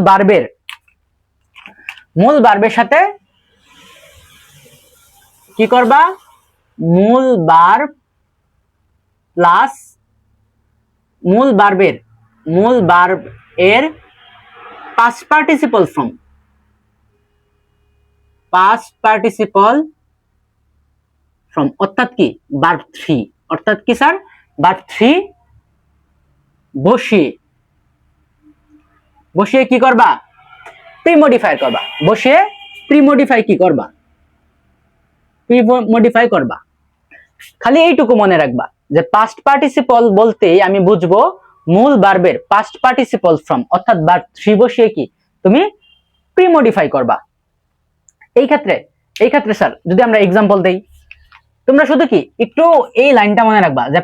ভার্বের সাথে কি করবা? মূল ভার্ব প্লাস মূল ভার্বের পাস্ট পার্টিসিপল ফ্রম অর্থাৎ কি ভার্ব 3, অর্থাৎ কি স্যার ভার্ব 3 বসিয়ে কি করবা? প্রিমডিফাই করবা। বসিয়ে প্রিমডিফাই কি করবা? প্রিমডিফাই করবা। খালি এইটুকু মনে রাখবা যে পাস্ট পার্টিসিপল বলতেই আমি বুঝবো মূল ভার্বের পাস্ট পার্টিসিপল ফ্রম অর্থাৎ ভার্ব 3 বসিয়ে কি তুমি প্রিমডিফাই করবা। এই ক্ষেত্রে স্যার যদি আমরা एग्जांपल দেই, তোমরা শুধু কি একটু এই লাইনটা মনে রাখবা যে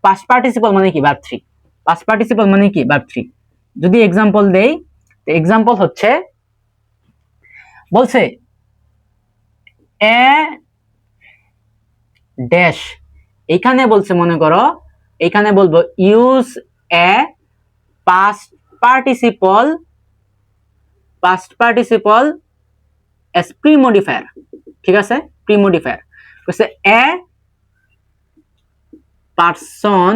পাস্ট পার্টিসিপল মানে কি ভার্ব 3, পাস্ট পার্টিসিপল মানে কি ভার্ব 3। যদি एग्जांपल দেই, তো एग्जांपल হচ্ছে বলছে এ ড্যাশ, এখানে বলছে মনে করো এখানে বলবো use a past participle as pre-modifier, ঠিক আছে, pre-modifier কইছে a person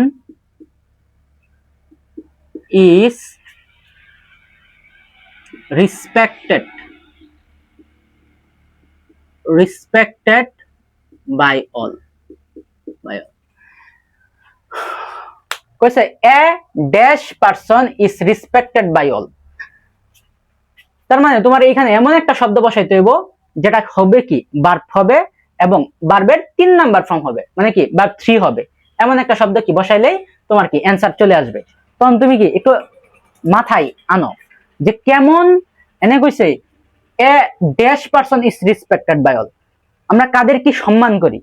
is respected by all, কইছে a dash person is respected by all। তার মানে তোমার এখানে এমন একটা শব্দ বসাইতে হইব যেটা হবে কি ভার্ব হবে এবং ভার্বের 3 নাম্বার ফর্ম হবে, মানে কি ভার্ব 3 হবে। এমন একটা শব্দ কি বসাইলেই তোমার কি অ্যানসার চলে আসবে। তখন তুমি কি একটু মাথায় আনো যে কেমন, এনে কইছে a dash person is respected by all, আমরা কাদের কি সম্মান করি,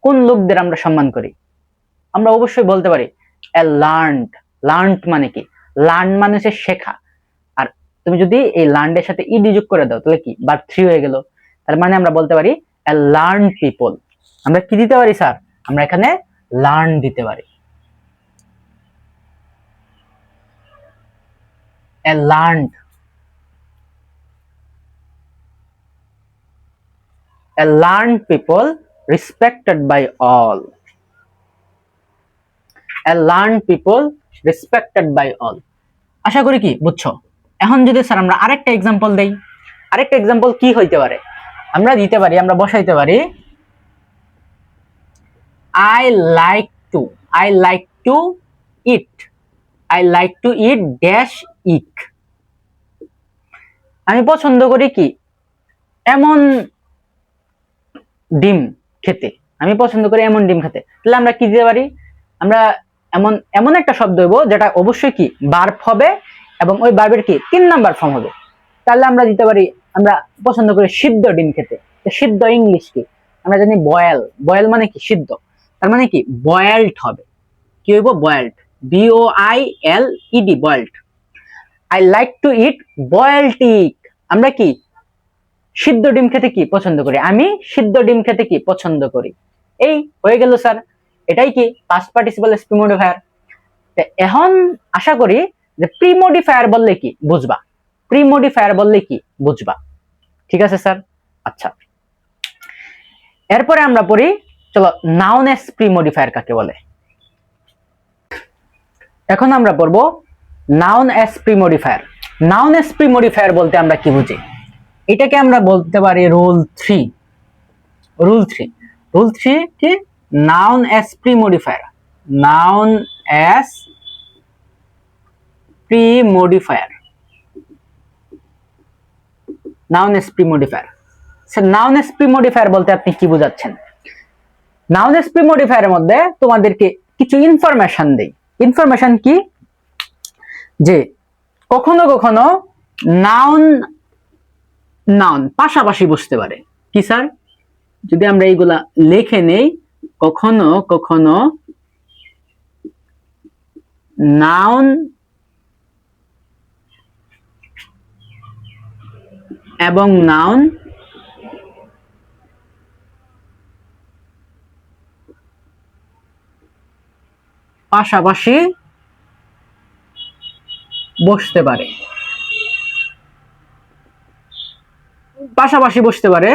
কোন লোকদের আমরা সম্মান করি। আমরা অবশ্যই বলতে পারি এ লার্নড মানে কি, লার্ন মানে হচ্ছে শেখা, আর তুমি যদি এই লার্নডের সাথে ইডি যোগ করে দাও তাহলে কি ভার্ব 3 হয়ে গেল। তার মানে আমরা বলতে পারি এ লার্ন পিপল। আমরা কি দিতে পারি স্যার, আমরা এখানে লার্ন দিতে পারি, a learned people respected by all, a learned people respected by all. আশা করি কি বুঝছো। এখন যদি স্যার আমরা আরেকটা एग्जांपल দেই, আরেকটা एग्जांपल কি হইতে পারে, আমরা দিতে পারি, আমরা বসাইতে পারি I like to eat dash egg, আমি পছন্দ করি কি এমন ডিম খেতে, আমি পছন্দ করি এমন ডিম খেতে। তাহলে আমরা কি দিতে পারি, আমরা এমন একটা শব্দ দেব যেটা অবশ্যই কি ভার্ব হবে এবং ওই ভার্বের কি 3 নাম্বার ফর্ম হবে। তাহলে আমরা দিতে পারি আমরা পছন্দ করি সিদ্ধ ডিম খেতে। সিদ্ধ ইংলিশ কি আমরা জানি বয়েল মানে কি সিদ্ধ, তার মানে কি বয়েলড হবে, কি হইব boiled, BOILED boiled. I like to eat boiled egg, আমরা কি সিদ্ধ ডিম খেতে কি পছন্দ করি, আমি সিদ্ধ ডিম খেতে কি পছন্দ করি। এই হয়ে গেল স্যার, এটাই কি পাস্ট পার্টিসিপল প্রিমোডিফায়ার। এখন আশা করি যে প্রিমোডিফায়ার বললে কি বুঝবা, ঠিক আছে স্যার। আচ্ছা, এরপরে আমরা পড়ি, চলো নাউন এস প্রিমোডিফায়ার কাকে বলে। এখন আমরা পড়বো noun as premodifier. Noun as premodifier বলতে আমরা কি বুঝি, এটাকে আমরা বলতে পারি রুল 3 কি noun as premodifier, noun as premodifier sir noun as premodifier বলতে আপনি কি বোঝাচ্ছেন। নাউন এস প্রিমোডিফায়ারের মধ্যে তোমাদেরকে কিছু ইনফরমেশন দেই। ইনফরমেশন কি, যে কখনো কখনো নাউন পাশাপাশি বসতে পারে। কি স্যার, যদি আমরা এইগুলা লিখে নেই, কখনো কখনো নাউন এবং নাউন পাশাপাশি বসতে পারে,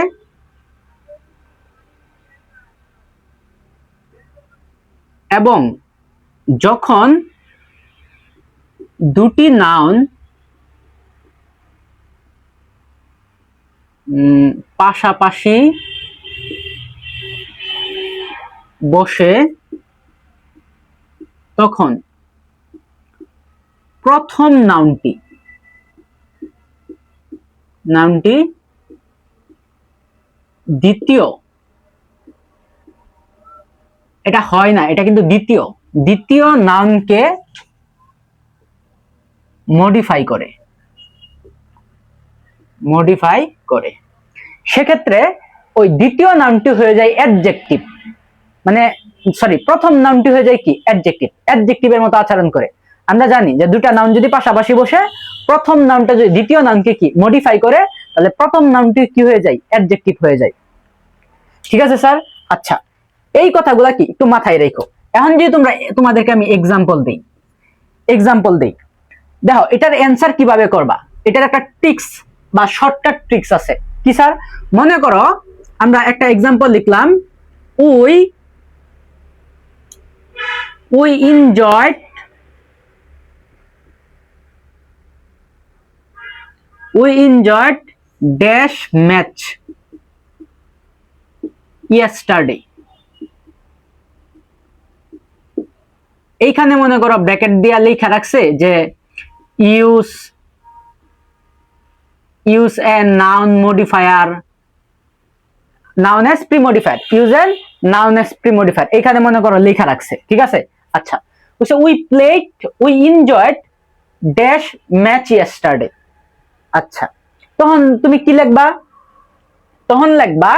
এবং যখন দুটি নাউন পাশাপাশি বসে তখন প্রথম নাউনটি দ্বিতীয়, এটা হয় না, এটা কিন্তু দ্বিতীয় নাউনকে মডিফাই করে। মডিফাই করে, সেক্ষেত্রে ওই দ্বিতীয় নাউনটি হয়ে যায় অ্যাডজেক্টিভ, মানে সরি প্রথম নাউনটি হয়ে যায় কি অ্যাডজেক্টিভ, অ্যাডজেক্টিভের মতো আচরণ করে। আমরা জানি যে দুটা নাউন যদি পাশাপাশি বসে প্রথম নাউনটা যদি দ্বিতীয় নাউনকে কি মডিফাই করে, তাহলে প্রথম নাউনটি কি হয়ে যায় অ্যাডজেক্টিভ হয়ে যায়। ঠিক আছে স্যার? আচ্ছা, এই কথাগুলা কি একটু মাথায় রেখো। এখন যদি তোমাদেরকে আমি এক্সাম্পল দেই, দেখো এটার অ্যান্সার কিভাবে করবা, এটার একটা ট্রিক্স বা শর্টকাট ট্রিক্স আছে। কি স্যার? মনে করো আমরা একটা এক্সাম্পল লিখলাম, we enjoyed dash match yesterday। এইখানে মনে করো ব্র্যাকেট দিয়ে লেখা রাখছে যে use a noun modifier, noun as pre-modifier, use a noun as pre-modifier, এখানে মনে করো লেখা রাখছে। ঠিক আছে? আচ্ছা, we enjoyed dash match yesterday। আচ্ছা, তখন তুমি কি লিখবা? তখন লিখবা,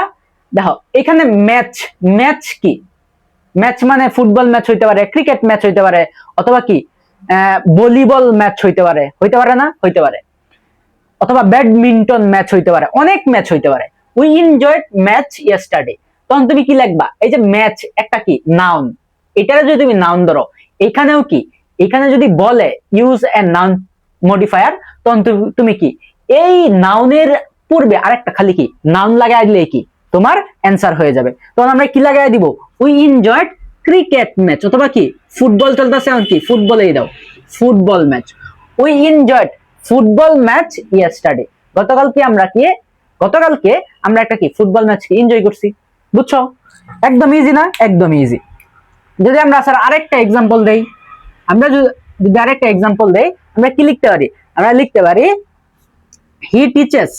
দেখো এখানে ম্যাচ কি, ম্যাচ মানে ফুটবল ম্যাচ হইতে পারে, ক্রিকেট ম্যাচ হইতে পারে, অথবা কি ভলিবল ম্যাচ হইতে পারে না? হইতে পারে। অথবা ব্যাডমিন্টন ম্যাচ হইতে পারে, অনেক ম্যাচ হইতে পারে। উই এনজয়েড ম্যাচ ইয়েস্টারডে, তখন তুমি কি লিখবা? এই যে ম্যাচ একটা কি নাউন, এটারে যদি তুমি নাউন ধরো, এখানেও কি, এখানে যদি বলে ইউজ এ নাউন মডিফায়ার, তখন তুমি কি এই নাউনের পূর্বে আরেকটা খালি কি নাউন লাগাই দিলে কি তোমার অ্যান্সার হয়ে যাবে। তখন আমরা কি লাগাই দিব? উই এনজয়েড ক্রিকেট ম্যাচ, অথবা কি ফুটবল চলতেছে এখন কি ফুটবলেই দাও football match. We enjoyed football match yesterday, গতকালকে আমরা একটা কি ফুটবল ম্যাচ এনজয় করছি। বুঝছো? একদম ইজি না? একদম ইজি। যদি আমরা স্যার আরেকটা এক্সাম্পল দেই, আমরা যদি আরেকটা এক্সাম্পল দেই, আমরা কি লিখতে পারি? আমরা লিখতে পারি হি টিচেস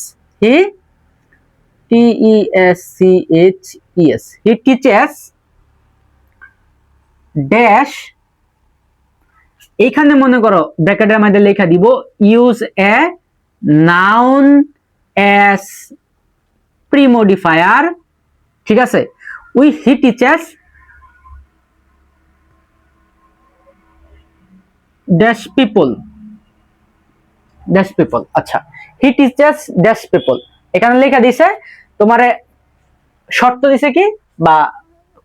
ড্যাশ, এইখানে মনে করো ব্র্যাকেটের মধ্যে লেখা দিব use a noun as pre-modifier. ঠিক আছে? He teaches dash people. আচ্ছা, হি টিচেস ড্যাশ পিপল, এখানে লেখা দিছে, তোমারে শর্ত দিছে কি বা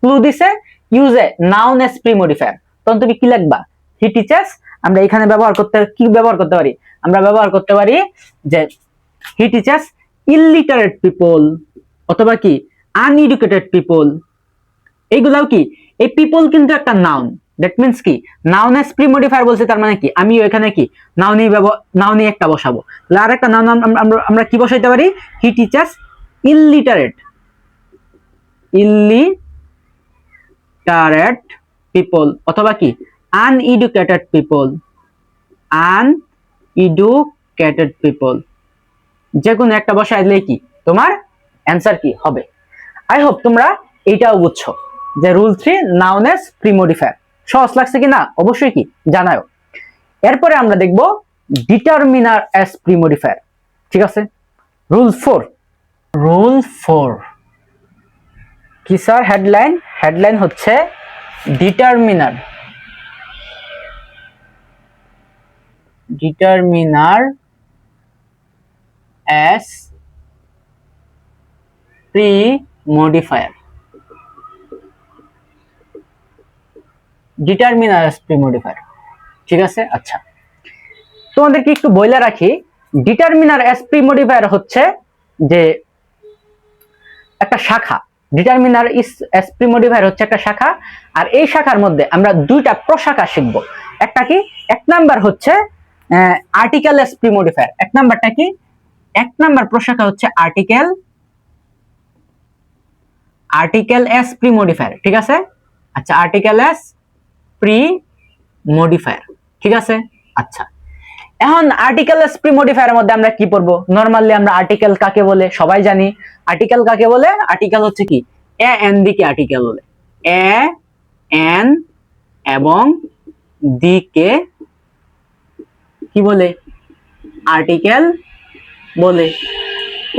ক্লু দিছে use a noun as pre-modifier. তখন তুমি কি লিখবা? হি টিচেস, আমরা এখানে ব্যবহার করতে পারি? আমরা ব্যবহার করতে পারি যে হি টিচেস ইলিটারেট পিপল, অথবা কি আনএডুকেটেড পিপল। এইগুলাও কি, এই পিপল কিন্তু একটা নাউন, দ্যাট মিন্স কি নাউন অ্যাজ প্রি-মডিফায়ার বলছে, তার মানে কি আমি এখানে কি নাউনি একটা বসাবো। আর একটা নাউন আমরা কি বসাইতে পারি? হি টিচেস ইলিটারেট পিপল, অথবা কি আনএডুকেটেড পিপল, যে কোনো একটা বসাই দিলে কি তোমার অ্যান্সার কি হবে। আই হোপ তোমরা এইটাও বুঝছো যে রুল 3 নাউন অ্যাজ প্রি-মডিফায়ার। সহজ লাগছে কি না অবশ্যই কি জানাও। এরপরে আমরা দেখব ডিটারমিনার অ্যাজ প্রি-মডিফায়ার। ঠিক আছে? রুল 4 কি স্যার? হেডলাইন হচ্ছে ডিটারমিনার অ্যাজ প্রি-মডিফায়ার। ঠিক আছে? আচ্ছা, তোমাদেরকে একটু বলে রাখি, ডিটারমিনার অ্যাজ প্রি-মডিফায়ার হচ্ছে যে একটা শাখা। ডিটারমিনার অ্যাজ প্রি-মডিফায়ার হচ্ছে একটা শাখা, আর এই শাখার মধ্যে আমরা দুইটা প্রশাখা শিখব। একটা কি, এক নাম্বার হচ্ছে আর্টিকেল অ্যাজ প্রি-মডিফায়ার। এক নাম্বার প্রশাখা হচ্ছে আর্টিকেল অ্যাজ প্রি-মডিফায়ার। ঠিক আছে? আচ্ছা, আর্টিকেল অ্যাজ প্রি-মডিফায়ার। ঠিক আছে? আচ্ছা, এখন আর্টিকেল অ্যাজ প্রি-মডিফায়ারের মধ্যে আমরা কি পড়বো? নরমালি আমরা আর্টিকেল কাকে বলে সবাই জানি। আর্টিকেল কাকে বলে? আর্টিকেল হচ্ছে কি A N the K article বলে। এ এন এবং দি কে কি বলে? আর্টিকেল বলে।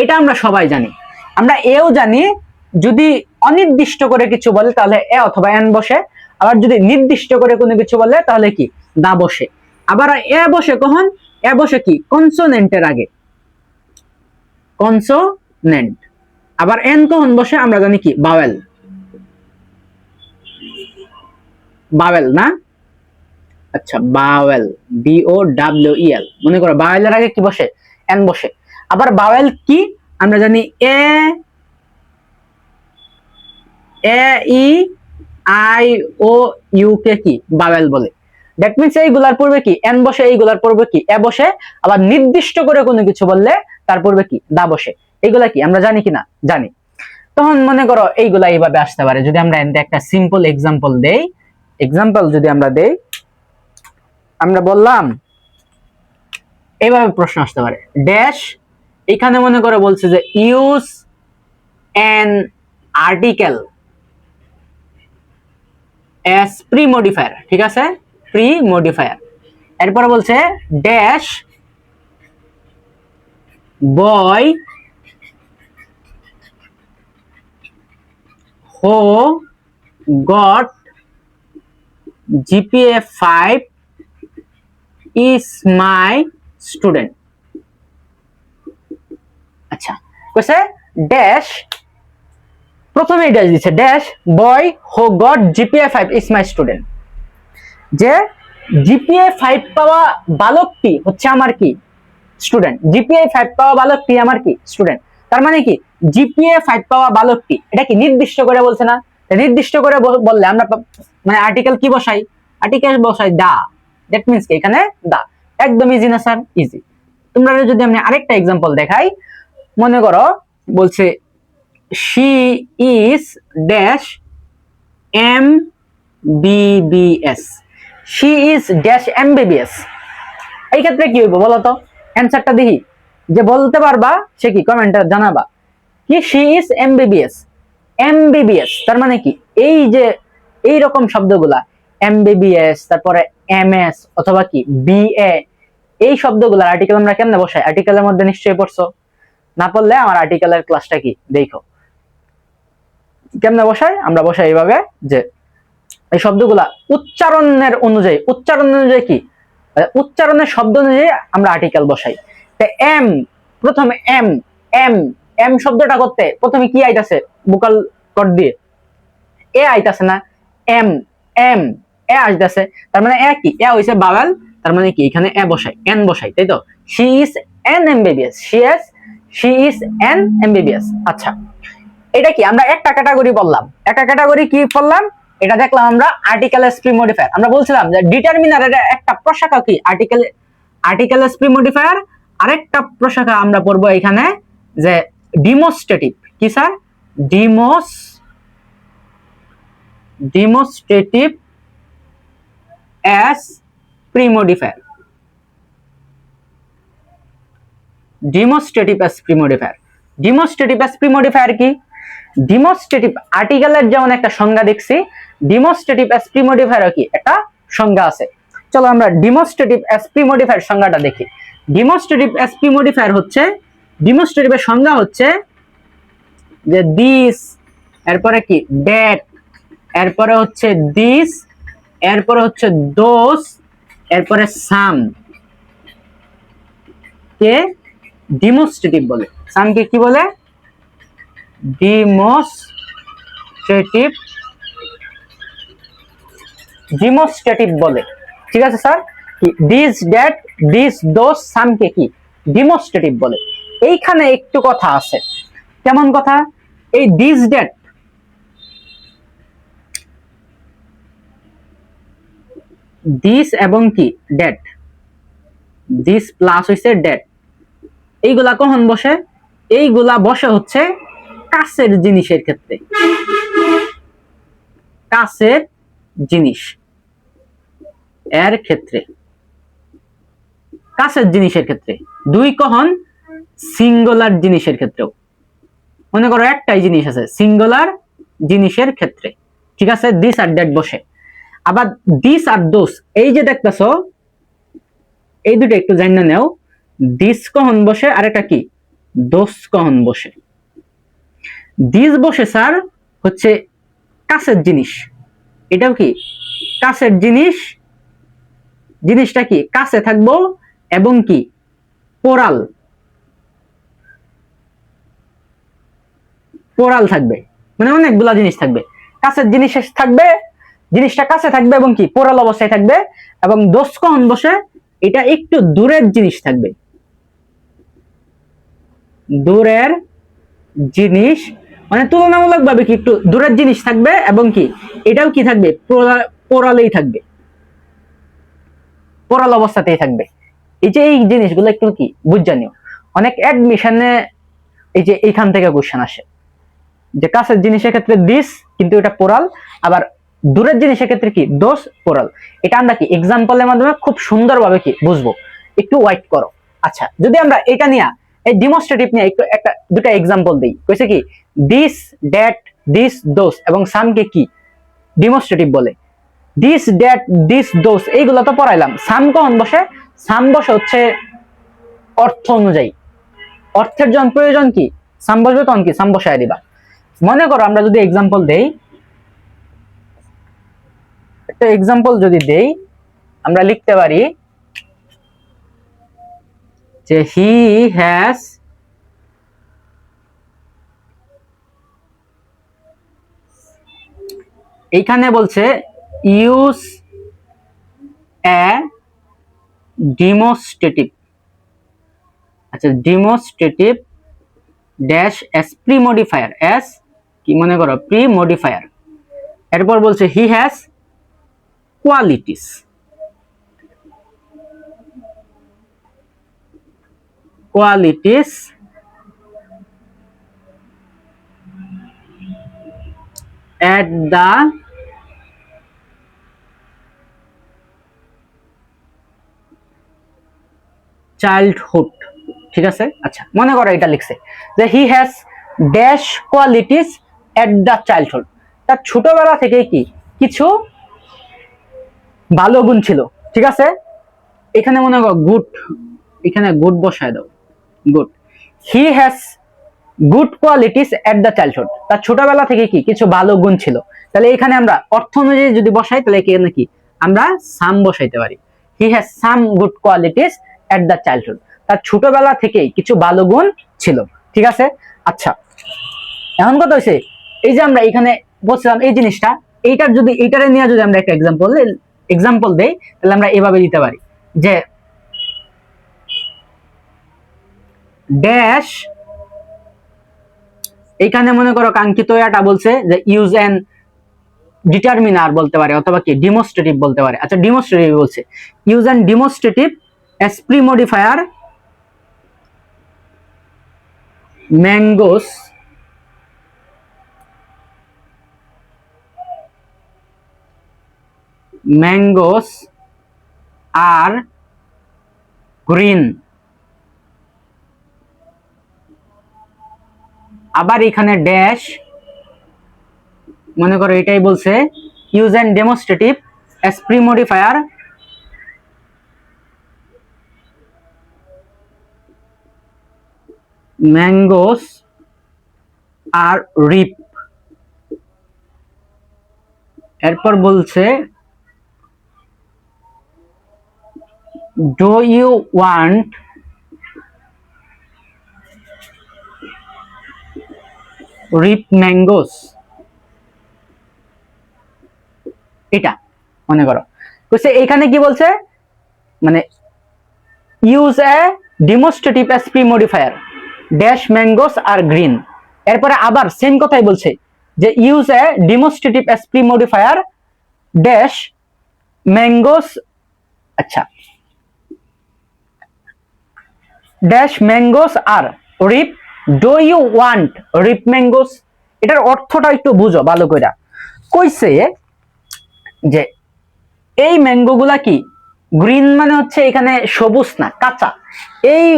এটা আমরা সবাই জানি। আমরা এও জানি যদি অনির্দিষ্ট করে কিছু বলে তাহলে এ অথবা এন বসে, আবার যদি নির্দিষ্ট করে কোনো কিছু বলে তাহলে কি দা বসে। আবার এ বসে কখন? এ বসে কি কনসোনেন্টের আগে, কনসোনেন্ট। আবার এন কখন বসে? আমরা জানি কি বাওয়েল, বাওয়েল না? আচ্ছা বাওয়েল, BOWEL, মনে করো বাওয়েলের আগে কি বসে? এন বসে। আবার বাওয়েল কি আমরা জানি এ ই আই ও ইউ কে কি বাওয়েল বলে। দ্যাট মিন্স এইগুলার পূর্বে কি এন বসে, এইগুলার পূর্বে কি এ বসে। আবার নির্দিষ্ট করে কোনো কিছু বললে তার পূর্বে কি দা বসে। এইগুলা কি আমরা জানি কিনা? জানি। তখন মনে করো এইগুলা এইভাবে আসতে পারে। যদি আমরা একটা সিম্পল এক্সাম্পল দেই, এক্সাম্পল যদি আমরা দেই, আমরা বললাম এইভাবে প্রশ্ন আসতে পারে ড্যাশ, এখানে মনে করে বলছে যে use an article as pre modifier, ঠিক আছে, প্রি মডিফায়ার। এরপরে বলছে ড্যাশ বয় হো goat GPA 5 is my student। আচ্ছা কইছে ড্যাশ, প্রথমে ড্যাশ দিচ্ছে, ড্যাশ বয় হো goat GPA 5 is my student। যে GPA 5 পাওয়া বালকটি হচ্ছে আমার কি স্টুডেন্ট। GPA 5 পাওয়া বালকটি আমার কি স্টুডেন্ট। তার মানে কি GPA 5 পাওয়া বালকটি, এটা কি নির্দিষ্ট করে বলছে না? নির্দিষ্ট করে বললে আমরা মানে আর্টিকেল কি বসাই? আর্টিকেল বসাই দা। দ্যাট মিন্স কি এখানে দা। একদম ইজি না স্যার? ইজি। তোমরা যদি আমি আরেকটা एग्जांपल দেখাই, মনে করো বলছে she is dash MBBS, she is dash MBBS। এই ক্ষেত্রে কি হইব বলো তো? অ্যানসারটা দেখি, যে বলতে পারবা সে কি কমেন্টে জানাবা কি she is MBBS। MBBS তার মানে কি? এই যে এই রকম শব্দগুলা MBBS, তারপরে MS অথবা কি BA, এই শব্দগুলোর আর্টিকেল আমরা কেমনে বসাই? আর্টিকেলের মধ্যে নিশ্চয়ই পড়ছো, না পড়লে আমার আর্টিকেলের ক্লাসটা কি দেখো কেমনে বসাই। আমরা বসাই এইভাবে যে এই শব্দগুলা উচ্চারণের অনুযায়ী, উচ্চারণ অনুযায়ী কি উচ্চারণের শব্দ অনুযায়ী আমরা আর্টিকেল বসাই। তো এম, প্রথমে এম, এম এম শব্দটা করতে প্রথমে কি আইতাছে? ভোকাল কর্ড দিয়ে এ আইতাছে না? এম এম এ আসতেছে, তার মানে এ কি? এ হইছে বাওয়েল, তার মানে কি এখানে এ বসাই, এন বসাই, তাই তো? She is an MBBS, she is an MBBS। আচ্ছা এটা কি আমরা একটা ক্যাটাগরি বললাম। একটা ক্যাটাগরি কি বললাম? এটা দেখলাম আমরা আর্টিকেলের প্রি মডিফায়ার। আমরা বলছিলাম যে ডিটারমিনারের একটা প্রশাখা কি আর্টিকেলের প্রি মডিফায়ার। আরেকটা প্রশাখা আমরা পড়বো এখানে যে ডিমোস্ট্রেটিভ। কি sir? Demonstrative as pre modifier. Demonstrative as pre modifier. Demonstrative as pre modifier কি? ডিমোস্ট্রেটিভ আর্টিকেলের যেমন একটা সংজ্ঞা দেখছি, ডিমোস্ট্রেটিভ অ্যাজ প্রি মডিফায়ার কি একটা সংজ্ঞা আছে। চলো আমরা ডিমোস্ট্রেটিভ অ্যাজ প্রি মডিফায়ার সংজ্ঞাটা দেখি। ডিমোস্ট্রেটিভ অ্যাজ প্রি মডিফায়ার হচ্ছে, ডিমোস্ট্রেটিভের সংজ্ঞা হচ্ছে যে দিস, এরপরে কি দ্যাট, এরপরে হচ্ছে দিস, এরপরে হচ্ছে দোস, এরপরে সাম কে ডিমোস্ট্রেটিভ বলে। সামকে কি বলে? ডিমোস্ট্রেটিভ বলে। ঠিক আছে sir? This that this those সামকে কি ডিমোস্ট্রেটিভ বলে। এইখানে একটু কথা আছে। কেমন কথা? এই দিস দ্যাট, দিস এবং কি ডেট, দিস প্লাস হইছে ডেট, এইগুলা কখন বসে? এইগুলা বসে হচ্ছে কাছের জিনিসের ক্ষেত্রে। কাছের জিনিস এর ক্ষেত্রে, কাছের জিনিসের ক্ষেত্রে। দুই কখন? সিঙ্গুলার জিনিসের ক্ষেত্রেও। মনে করো একটাই জিনিস আছে, সিঙ্গুলার জিনিসের ক্ষেত্রে, ঠিক আছে, দিস আর দ্যাট বসে। আবার দিস আর দোস, এই যে দেখতেছো এই দুটো একটু জানিয়ে নেও, দিস কখন বসে আর এটা কি দোষ কখন বসে? দিস বসে স্যার হচ্ছে কাছের জিনিস। এটাও কি কাছের জিনিস? জিনিসটা কি কাছে থাকবো এবং কি পোরাল পোরাল থাকবে, মানে অনেকগুলা জিনিস থাকবে, কাছের জিনিস থাকবে, জিনিসটা কাছে থাকবে এবং কি পোরাল অবস্থায় থাকবে। এবং দোষ কখন বসে? এটা একটু দূরের জিনিস থাকবে, দূরের জিনিস, মানে তুলনামূলক ভাবে কি একটু দূরের জিনিস থাকবে এবং কি এটাও কি থাকবে পোরালেই থাকবে, পোরাল অবস্থাতেই থাকবে। এই যে এই জিনিসগুলো একটু কি বুঝে নিও, অনেক অ্যাডমিশনে এই যে এইখান থেকে কোশ্চেন আসে যে কাছের জিনিসের ক্ষেত্রে দিস কিন্তু এটা পোরাল, আবার দূরের জিনিসের ক্ষেত্রে কি দোষ পোরাল। এটা আমরা কি এক্সাম্পলের মাধ্যমে খুব সুন্দরভাবে কি বুঝবো, একটু ওয়েট করো। আচ্ছা, যদি আমরা এটা নিয়ে এই ডেমনস্ট্রেটিভ নিয়ে একটু একটা দুটা এক্সাম্পল দেই, কইছে কি দিস, দ্যাট, দিস, দোস এবং সামকে কি ডেমনস্ট্রেটিভ বলে। দিস, দ্যাট, দিস, দোস এইগুলো তো পড়াইলাম। সাম কখন বসে? সাম বসে হচ্ছে অর্থ অনুযায়ী, অর্থের যখন প্রয়োজন কি সাম বসবে তখন কি সাম বসায় দিবা। মনে করো আমরা যদি এক্সাম্পল দেই, একটা এক্সাম্পল যদি দেই, আমরা লিখতে পারি যে হি হ্যাজ এইখানে বলছে ইউজ এ ডেমনস্ট্রেটিভ, আচ্ছা demonstrative dash S pre modifier, S কি মনে করো প্রি মডিফায়ার। এরপর বলছে he has qualities, qualities at the childhood. ঠিক আছে, আচ্ছা মনে করো এটা লিখছে যে he has dash qualities at the childhood, তার ছোটবেলা থেকে কি কিছু ভালো গুণ ছিল। ঠিক আছে, এখানে মনে করো গুড, এখানে গুড বসায় দাও, good. He has good qualities at the childhood, তার ছোটবেলা থেকে কি কিছু ভালো গুণ ছিল। তাহলে এখানে আমরা অর্থ অনুযায়ী যদি বসাই তাহলে এখানে কি আমরা সাম বসাইতে পারি। He has some good qualities at the childhood, তার ছোটবেলা থেকেই কিছু ভালো গুণ ছিল। ঠিক আছে, আচ্ছা এখন কথা হয়েছে এই যে আমরা এখানে বলছিলাম এই জিনিসটা, এইটার যদি এইটারে নিয়ে যদি আমরা একটা এক্সাম্পল দেই তাহলে আমরা এভাবে দিতে পারি যে ড্যাশ, এইখানে মনে করো কাঙ্ক্ষিত এটা বলছে যে ইউজ এন ডিটারমিনার বলতে পারে অথবা কি ডেমনস্ট্রেটিভ বলতে পারে। আচ্ছা ডেমনস্ট্রেটিভ বলছে use an demonstrative as pre modifier mangoes are green. আবার এখানে ড্যাশ মনে করো এটাই বলছে use an demonstrative as pre modifier mangoes are ripe. এরপর বলছে do you want ripe mangoes, এটা মনে করো এখানে কি বলছে মানে use a demonstrative as pre modifier dash mangoes are green. এরপরে আবার সেম কথাই বলছে যে use a demonstrative as pre modifier dash mangoes, আচ্ছা dash mangoes are ripe, do you want ripe mangoes. এটার অর্থটা একটু বুঝো ভালো করে। কইছে যে এই ম্যাঙ্গো গুলা কি গ্রিন মানে হচ্ছে এখানে সবুজ না কাঁচা, এই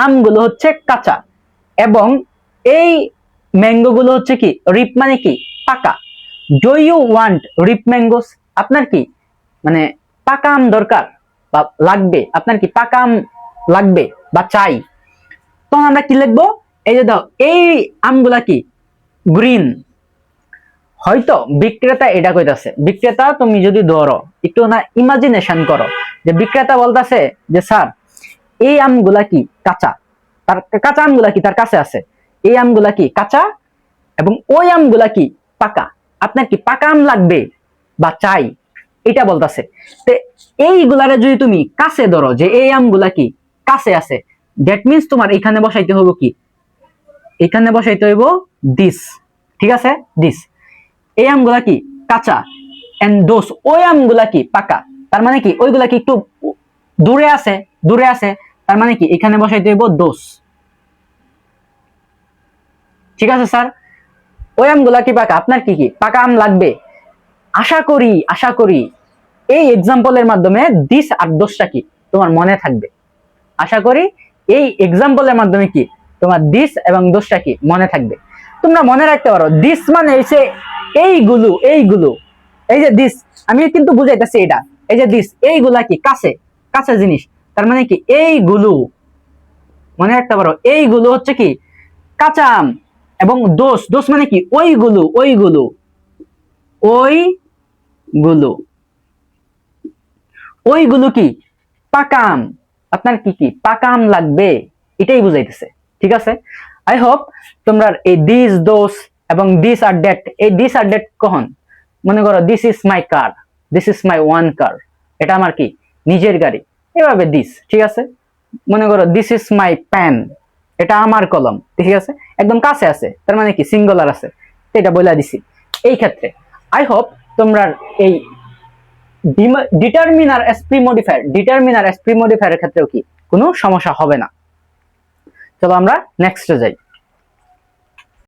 আমগুলো হচ্ছে কাঁচা এবং এই ম্যাঙ্গো গুলো হচ্ছে কি রিপ মানে কি পাকা। Do you want ripe mangoes, আপনার কি মানে পাকা আম দরকার বা লাগবে, আপনার কি পাকা আম লাগবে বা চাই। তখন আমরা কি লিখবো, এই যে দাও এই আমগুলা কি গ্রিন। হয়তো বিক্রেতা এটা কইতাছে, বিক্রেতা তুমি যদি ধরো একটু না ইমাজিনেশন করো, যে বিক্রেতা বলতাছে যে স্যার এই আমগুলা কি কাঁচা, তার কাঁচা আমগুলা কি তার কাছে আছে, এই আমগুলা কি কাঁচা এবং ওই আমগুলা কি পাকা, আপনার কি পাকা আম লাগবে বা চাই, এটা বলতাছে। তো এইগুলারে যদি তুমি কাছে ধরো যে এই আমগুলা কি কাছে আছে, দ্যাট মিন্স তোমার এখানে বসাইতে হইব কি, এখানে বসাইতে হইব দিস, ঠিক আছে দিস। এই আমগুলা কি কাঁচা এন্ড দোস ওই আমগুলা কি পাকা, তার মানে কি ওইগুলা কি একটু দূরে আছে, দূরে আছে, তার মানে কি এখানে বসাইতে হইব দোস। ঠিক আছে স্যার, ওই আমগুলা কি পাকা, আপনার কি কি পাকা আম লাগবে। আশা করি এই এক্সাম্পলের মাধ্যমে দিস আর দোষটা কি তোমার মনে থাকবে। আশা করি এই এক্সাম্পলের মাধ্যমে কি তোমার দিস এবং দোষটা কি মনে থাকবে। তোমরা মনে রাখতে পারো দিস মানে হচ্ছে এইগুলো, এই যে দিস আমি কিন্তু বুঝাইতেছি এটা, এই যে দিস এইগুলা কি কাছে, কাছে জিনিস, তার মানে কি এইগুলো মনে রাখতে পারো, এইগুলো হচ্ছে কি কাঁচা আম এবং দোষ মানে কি ওইগুলো, ওইগুলো কি পাকা আম, আপনার কি কি পাকা আম লাগবে, এটাই বুঝাইতেছে। ঠিক আছে, আই হোপ তোমরা এই দিস দোষ এবং দিস আর ডেট, এই দিস আর ডেট কখন মনে করো this is my car, this is my one car, এটা আমার কি নিজের গাড়ি, এভাবে দিস। ঠিক আছে, মনে করো দিস ইজ মাই পেন, এটা আমার কলম, ঠিক আছে একদম কাছে আছে, তার মানে কি সিঙ্গুলার আছে, এটা বলে দিছি। এই ক্ষেত্রে আই হোপ তোমরা এই ডিটারমিনার এসপি মডিফায়ার ক্ষেত্রেও কি কোনো সমস্যা হবে না। চলো আমরা নেক্সটে যাই।